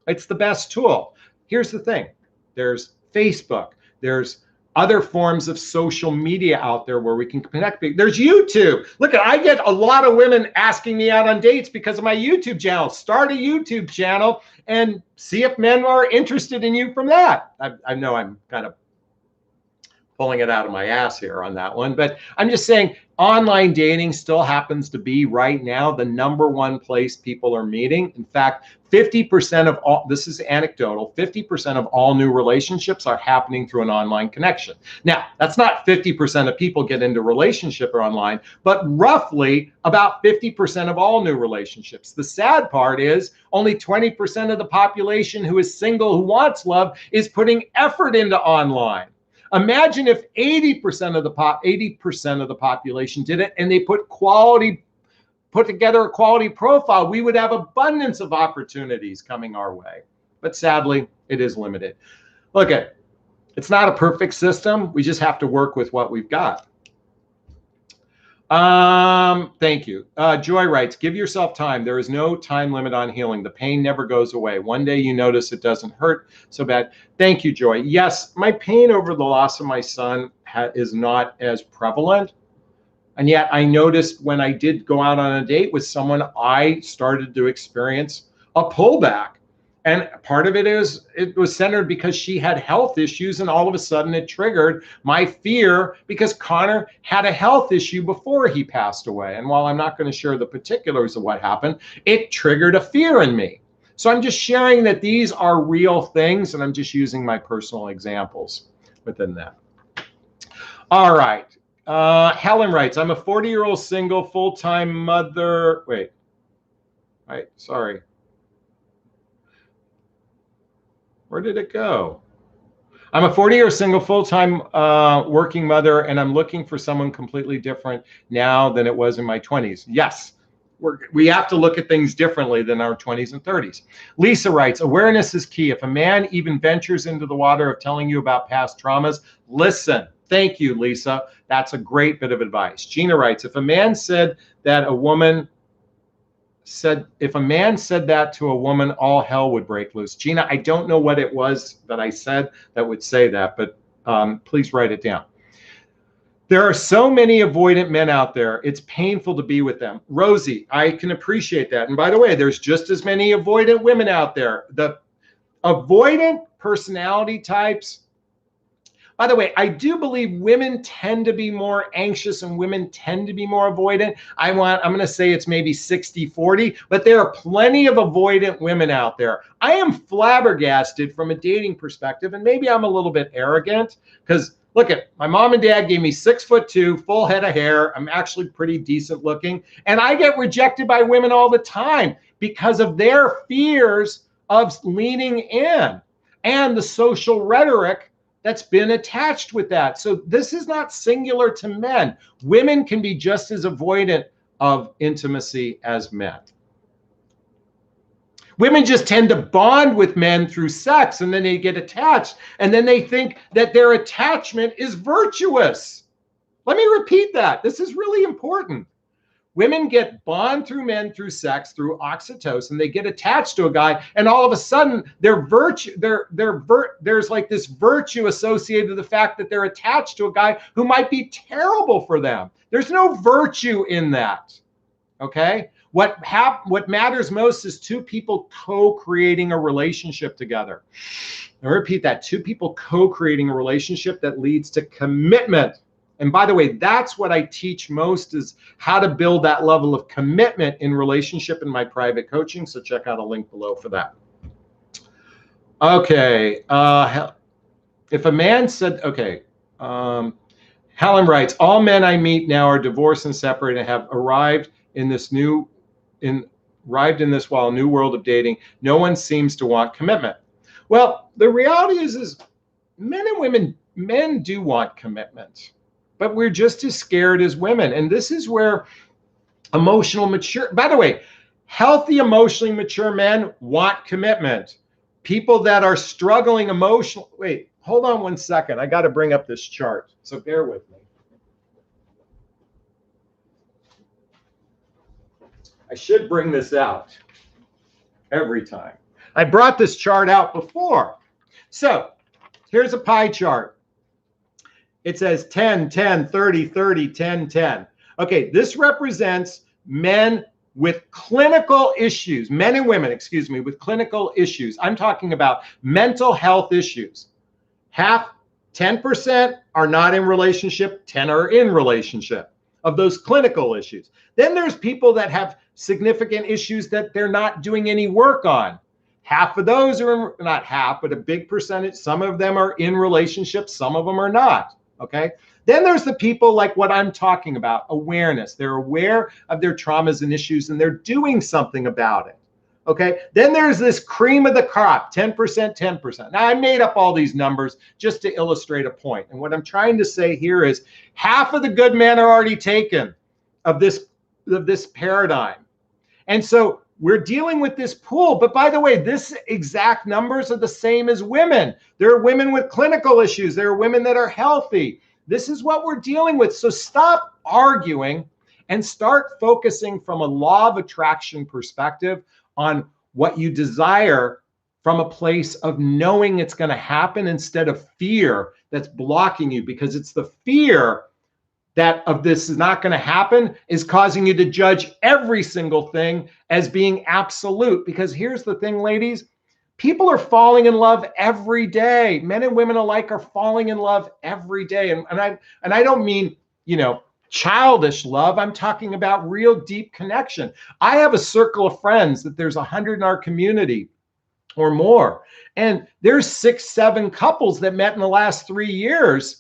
It's the best tool. Here's the thing. There's Facebook. There's other forms of social media out there where we can connect. There's YouTube. Look, I get a lot of women asking me out on dates because of my YouTube channel. Start a YouTube channel and see if men are interested in you from that. I know I'm kind of pulling it out of my ass here on that one, but I'm just saying online dating still happens to be right now the #1 place people are meeting. In fact, 50% of all, this is anecdotal, 50% of all new relationships are happening through an online connection. Now, that's not 50% of people get into relationship or online, but roughly about 50% of all new relationships. The sad part is only 20% of the population who is single, who wants love, is putting effort into online. Imagine if 80% of the population did it and they put together a quality profile. We would have abundance of opportunities coming our way. But sadly, it is limited. Look, it's not a perfect system. We just have to work with what we've got. Thank you. Joy writes, give yourself time. There is no time limit on healing. The pain never goes away. One day you notice it doesn't hurt so bad. Thank you, Joy. Yes, my pain over the loss of my son is not as prevalent. And yet I noticed when I did go out on a date with someone, I started to experience a pullback. And part of it was centered because she had health issues, and all of a sudden it triggered my fear because Connor had a health issue before he passed away. And while I'm not going to share the particulars of what happened, it triggered a fear in me. So I'm just sharing that these are real things, and I'm just using my personal examples within that. All right. Helen writes, I'm a 40-year-old single full-time mother. Wait. All right. Sorry. Where did it go? I'm a 40-year single full-time working mother, and I'm looking for someone completely different now than it was in my 20s. Yes, we have to look at things differently than our 20s and 30s. Lisa writes, awareness is key. If a man even ventures into the water of telling you about past traumas, listen. Thank you, Lisa. That's a great bit of advice. Gina writes, if a man said that to a woman, all hell would break loose. Gina, I don't know what it was that I said that would say that, but please write it down. There are so many avoidant men out there. It's painful to be with them. Rosie, I can appreciate that. And by the way, there's just as many avoidant women out there. The avoidant personality types. By the way, I do believe women tend to be more anxious and women tend to be more avoidant. I'm going to say it's maybe 60-40, but there are plenty of avoidant women out there. I am flabbergasted from a dating perspective, and maybe I'm a little bit arrogant because look at my mom and dad gave me 6'2", full head of hair. I'm actually pretty decent looking, and I get rejected by women all the time because of their fears of leaning in and the social rhetoric that's been attached with that. So this is not singular to men. Women can be just as avoidant of intimacy as men. Women just tend to bond with men through sex, and then they get attached, and then they think that their attachment is virtuous. Let me repeat that. This is really important. Women get bond through men through sex, through oxytocin. They get attached to a guy, and all of a sudden, there's like this virtue associated with the fact that they're attached to a guy who might be terrible for them. There's no virtue in that. Okay? What matters most is two people co-creating a relationship together. I repeat that: two people co-creating a relationship that leads to commitment. And by the way, that's what I teach most, is how to build that level of commitment in relationship in my private coaching. So check out a link below for that. Okay. If a man said, okay. Helen writes, all men I meet now are divorced and separated and have arrived in this while new world of dating. No one seems to want commitment. Well, the reality is men and women, men do want commitment. But we're just as scared as women. And this is where emotional mature, by the way, healthy emotionally mature men want commitment. People that are struggling emotionally, wait, hold on one second. I got to bring up this chart. So bear with me. I should bring this out every time. I brought this chart out before. So here's a pie chart. It says 10, 10, 30, 30, 10, 10. Okay, this represents men with clinical issues, men and women, excuse me, with clinical issues. I'm talking about mental health issues. 10% are not in relationship, 10 are in relationship of those clinical issues. Then there's people that have significant issues that they're not doing any work on. Half of those are, not half, but a big percentage, some of them are in relationships, some of them are not. Okay. Then there's the people like what I'm talking about, awareness. They're aware of their traumas and issues, and they're doing something about it. Okay. Then there's this cream of the crop, 10%, 10%. Now I made up all these numbers just to illustrate a point. And what I'm trying to say here is half of the good men are already taken of this paradigm. And so we're dealing with this pool. But by the way, this exact numbers are the same as women. There are women with clinical issues. There are women that are healthy. This is what we're dealing with. So stop arguing and start focusing from a law of attraction perspective on what you desire from a place of knowing it's going to happen instead of fear that's blocking you, because it's the fear that of this is not going to happen is causing you to judge every single thing as being absolute. Because here's the thing, ladies, people are falling in love every day. Men and women alike are falling in love every day. And I don't mean, childish love. I'm talking about real deep connection. I have a circle of friends that there's 100 in our community or more. And there's 6, 7 couples that met in the last 3 years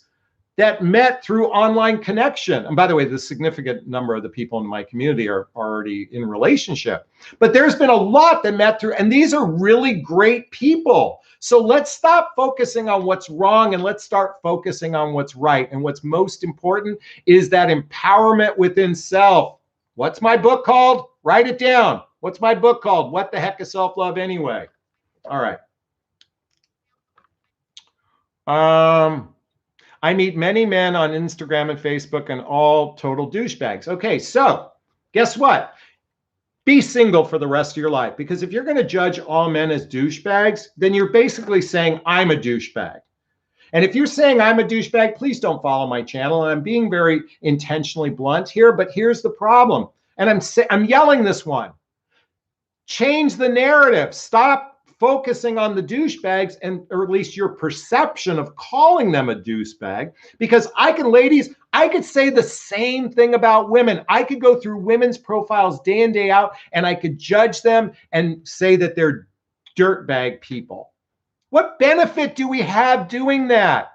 that met through online connection. And by the way, the significant number of the people in my community are already in relationship. But there's been a lot that met through, and these are really great people. So let's stop focusing on what's wrong and let's start focusing on what's right. And what's most important is that empowerment within self. What's my book called? Write it down. What's my book called? What the heck is self-love anyway? All right. I meet many men on Instagram and Facebook and all total douchebags. Okay, so guess what? Be single for the rest of your life, because if you're going to judge all men as douchebags, then you're basically saying I'm a douchebag. And if you're saying I'm a douchebag, please don't follow my channel. And I'm being very intentionally blunt here, but here's the problem. And I'm yelling this one. Change the narrative. Stop focusing on the douchebags, and or at least your perception of calling them a douchebag. Because ladies, I could say the same thing about women. I could go through women's profiles day in, day out, and I could judge them and say that they're dirtbag people. What benefit do we have doing that?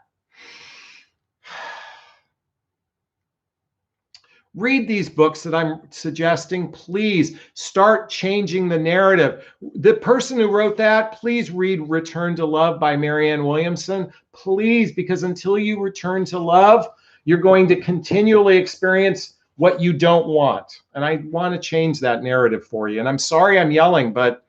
Read these books that I'm suggesting. Please start changing the narrative. The person who wrote that, please read Return to Love by Marianne Williamson. Please, because until you return to love, you're going to continually experience what you don't want. And I want to change that narrative for you. And I'm sorry I'm yelling, but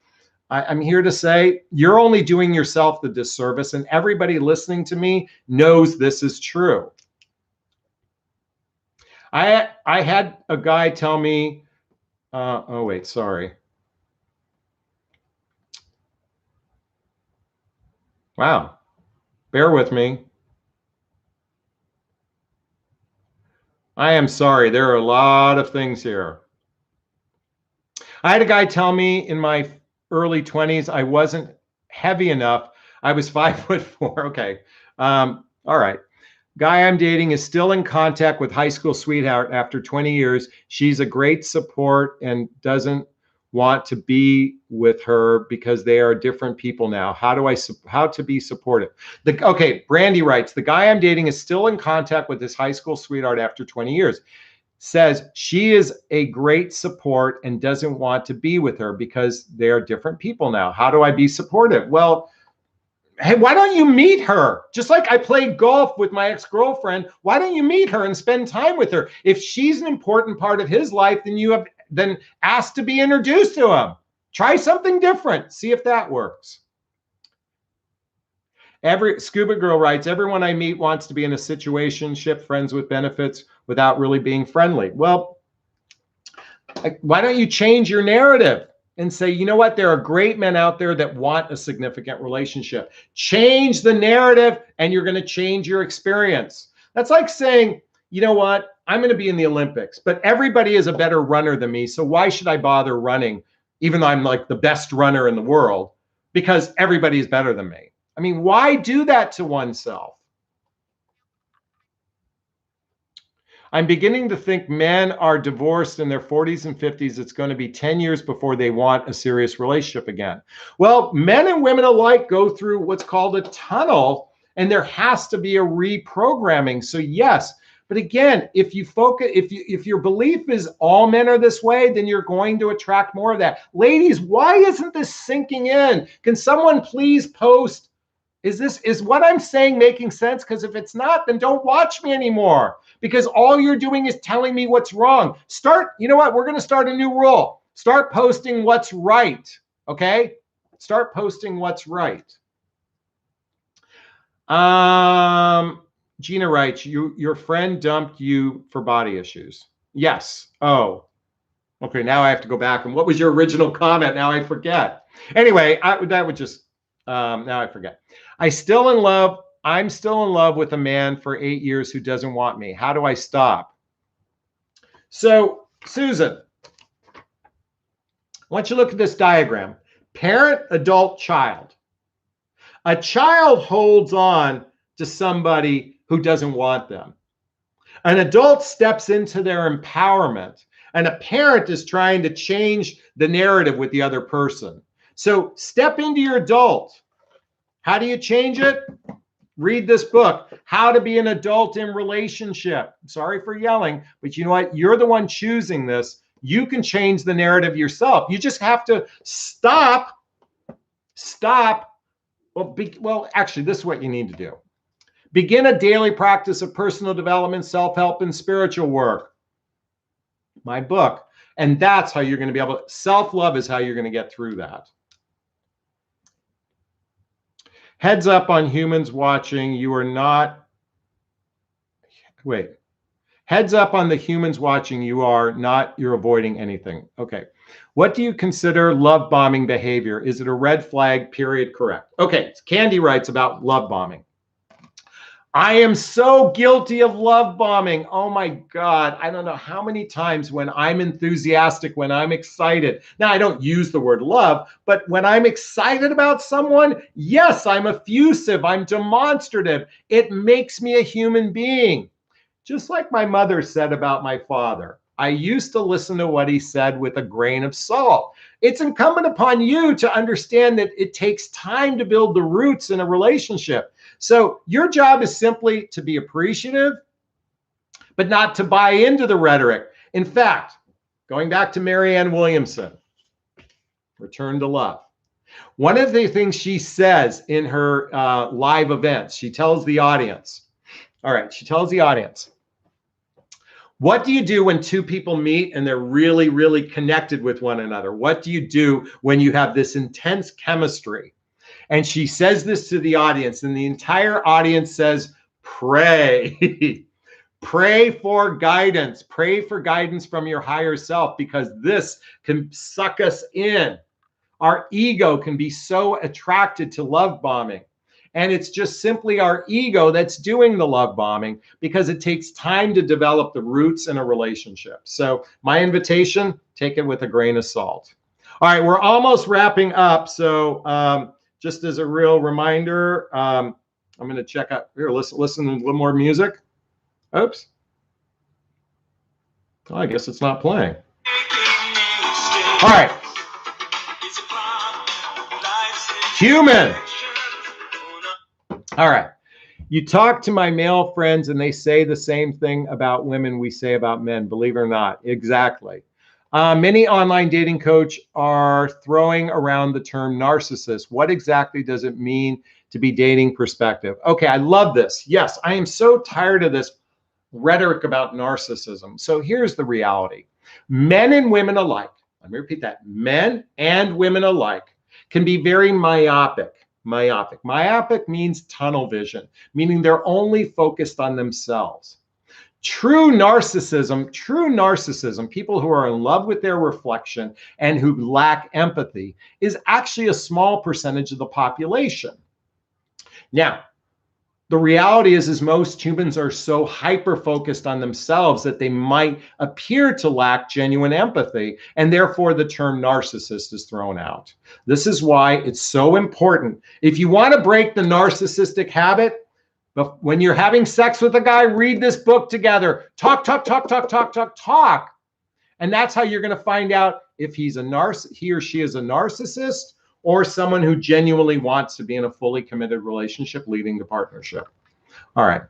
I'm here to say you're only doing yourself the disservice, and everybody listening to me knows this is true. I had a guy tell me, oh wait, sorry. Wow, bear with me. I am sorry, there are a lot of things here. I had a guy tell me in my early 20s I wasn't heavy enough. I was 5'4". Okay, all right. Guy I'm dating is still in contact with high school sweetheart after 20 years. She's a great support and doesn't want to be with her because they are different people now. How to be supportive? Okay, Brandy writes, the guy I'm dating is still in contact with his high school sweetheart after 20 years. Says she is a great support and doesn't want to be with her because they are different people now. How do I be supportive? Well, hey, why don't you meet her? Just like I played golf with my ex-girlfriend, why don't you meet her and spend time with her? If she's an important part of his life, then you have asked to be introduced to him. Try something different. See if that works. Scuba Girl writes, everyone I meet wants to be in a situationship, friends with benefits, without really being friendly. Well, why don't you change your narrative and say, you know what, there are great men out there that want a significant relationship. Change the narrative and you're going to change your experience. That's like saying, you know what, I'm going to be in the Olympics, but everybody is a better runner than me, so why should I bother running, even though I'm like the best runner in the world, because everybody is better than me? I mean, why do that to oneself? I'm beginning to think men are divorced in their 40s and 50s. It's going to be 10 years before they want a serious relationship again. Well, men and women alike go through what's called a tunnel, and there has to be a reprogramming. So yes, but again, if you focus, if your belief is all men are this way, then you're going to attract more of that. Ladies, why isn't this sinking in? Can someone please post, is what I'm saying making sense? Because if it's not, then don't watch me anymore, because all you're doing is telling me what's wrong. You know what? We're going to start a new rule. Start posting what's right. Okay? Start posting what's right. Gina writes, your friend dumped you for body issues. Yes. Oh, okay. Now I have to go back. And what was your original comment? Now I forget. Anyway, now I forget. I'm still in love with a man for 8 years who doesn't want me. How do I stop? So, Susan, I want you to look at this diagram. Parent, adult, child. A child holds on to somebody who doesn't want them. An adult steps into their empowerment, and a parent is trying to change the narrative with the other person. So step into your adult. How do you change it? Read this book, How to Be an Adult in Relationship. Sorry for yelling, but you know what? You're the one choosing this. You can change the narrative yourself. You just have to stop. Well, actually, this is what you need to do. Begin a daily practice of personal development, self-help, and spiritual work. My book. And that's how you're going to be able to, self-love is how you're going to get through that. Heads up on humans watching, you are not, heads up on the humans watching, you're avoiding anything. Okay. What do you consider love bombing behavior? Is it a red flag? Period. Correct. Okay. Candy writes about love bombing. I am so guilty of love bombing. Oh my God. I don't know how many times when I'm enthusiastic, when I'm excited. Now, I don't use the word love, but when I'm excited about someone, yes, I'm effusive. I'm demonstrative. It makes me a human being. Just like my mother said about my father. I used to listen to what he said with a grain of salt. It's incumbent upon you to understand that it takes time to build the roots in a relationship. So your job is simply to be appreciative, but not to buy into the rhetoric. In fact, going back to Marianne Williamson, Return to Love. One of the things she says in her live events, she tells the audience, what do you do when two people meet and they're really, really connected with one another? What do you do when you have this intense chemistry? And she says this to the audience, and the entire audience says, pray. Pray for guidance. Pray for guidance from your higher self, because this can suck us in. Our ego can be so attracted to love bombing. And it's just simply our ego that's doing the love bombing, because it takes time to develop the roots in a relationship. So my invitation, take it with a grain of salt. All right, we're almost wrapping up. So just as a real reminder, I'm going to check out here. Listen to a little more music. Oops. Oh, I guess it's not playing. All right. Human. All right. You talk to my male friends and they say the same thing about women we say about men, believe it or not. Exactly. Many online dating coaches are throwing around the term narcissist. What exactly does it mean to be dating perspective? Okay, I love this. Yes, I am so tired of this rhetoric about narcissism. So here's the reality. Men and women alike, let me repeat that, men and women alike can be very myopic. Myopic means tunnel vision, meaning they're only focused on themselves. True narcissism, people who are in love with their reflection and who lack empathy, is actually a small percentage of the population. Now, the reality is most humans are so hyper-focused on themselves that they might appear to lack genuine empathy, and therefore the term narcissist is thrown out. This is why it's so important. If you want to break the narcissistic habit, but when you're having sex with a guy, read this book together. Talk. And that's how you're going to find out if he or she is a narcissist or someone who genuinely wants to be in a fully committed relationship leading to partnership. All right,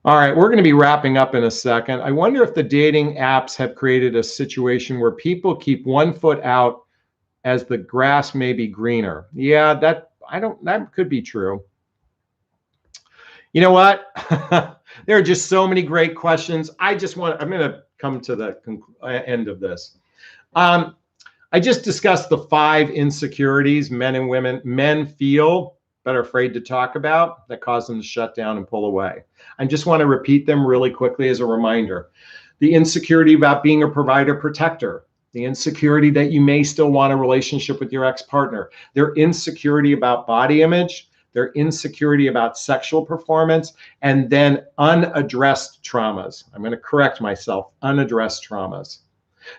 we're going to be wrapping up in a second. I wonder if the dating apps have created a situation where people keep one foot out as the grass may be greener. Yeah, that could be true. You know what? There are just so many great questions. I'm going to come to the end of this. I just discussed the 5 insecurities men feel but are afraid to talk about that cause them to shut down and pull away. I just want to repeat them really quickly as a reminder. The insecurity about being a provider protector, the insecurity that you may still want a relationship with your ex-partner, their insecurity about body image, their insecurity about sexual performance, and then unaddressed traumas. I'm going to correct myself, unaddressed traumas.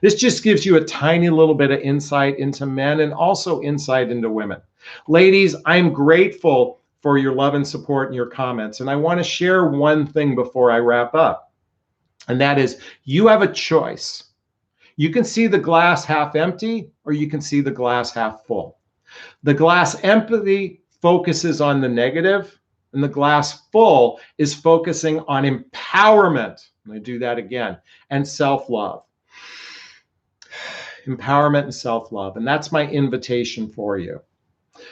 This just gives you a tiny little bit of insight into men and also insight into women. Ladies, I'm grateful for your love and support and your comments. And I want to share one thing before I wrap up. And that is, you have a choice. You can see the glass half empty, or you can see the glass half full. The glass empty focuses on the negative, and the glass full is focusing on empowerment. I'm going to do that again. And self-love. Empowerment and self-love. And that's my invitation for you.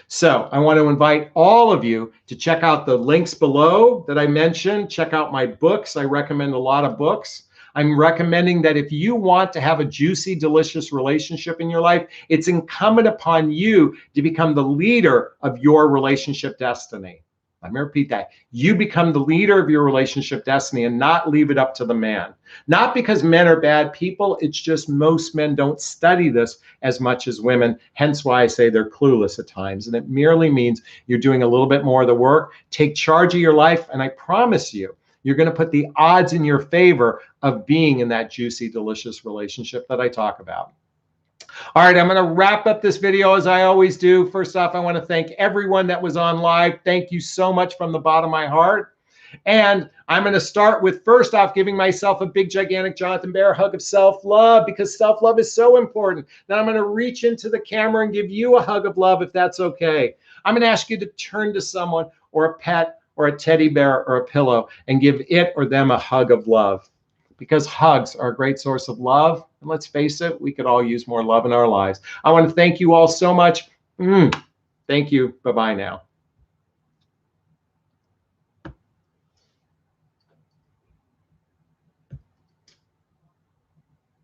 So I want to invite all of you to check out the links below that I mentioned. Check out my books. I recommend a lot of books. I'm recommending that if you want to have a juicy, delicious relationship in your life, it's incumbent upon you to become the leader of your relationship destiny. I'm going to repeat that. You become the leader of your relationship destiny and not leave it up to the man. Not because men are bad people. It's just most men don't study this as much as women. Hence why I say they're clueless at times. And it merely means you're doing a little bit more of the work. Take charge of your life. And I promise you, you're going to put the odds in your favor of being in that juicy, delicious relationship that I talk about. All right, I'm going to wrap up this video as I always do. First off, I want to thank everyone that was on live. Thank you so much from the bottom of my heart. And I'm going to start with, first off, giving myself a big, gigantic Jonathan Bear hug of self-love, because self-love is so important. Then I'm going to reach into the camera and give you a hug of love, if that's okay. I'm going to ask you to turn to someone or a pet or a teddy bear or a pillow and give it or them a hug of love, because hugs are a great source of love. And let's face it, we could all use more love in our lives. I want to thank you all so much. Thank you. Bye-bye now.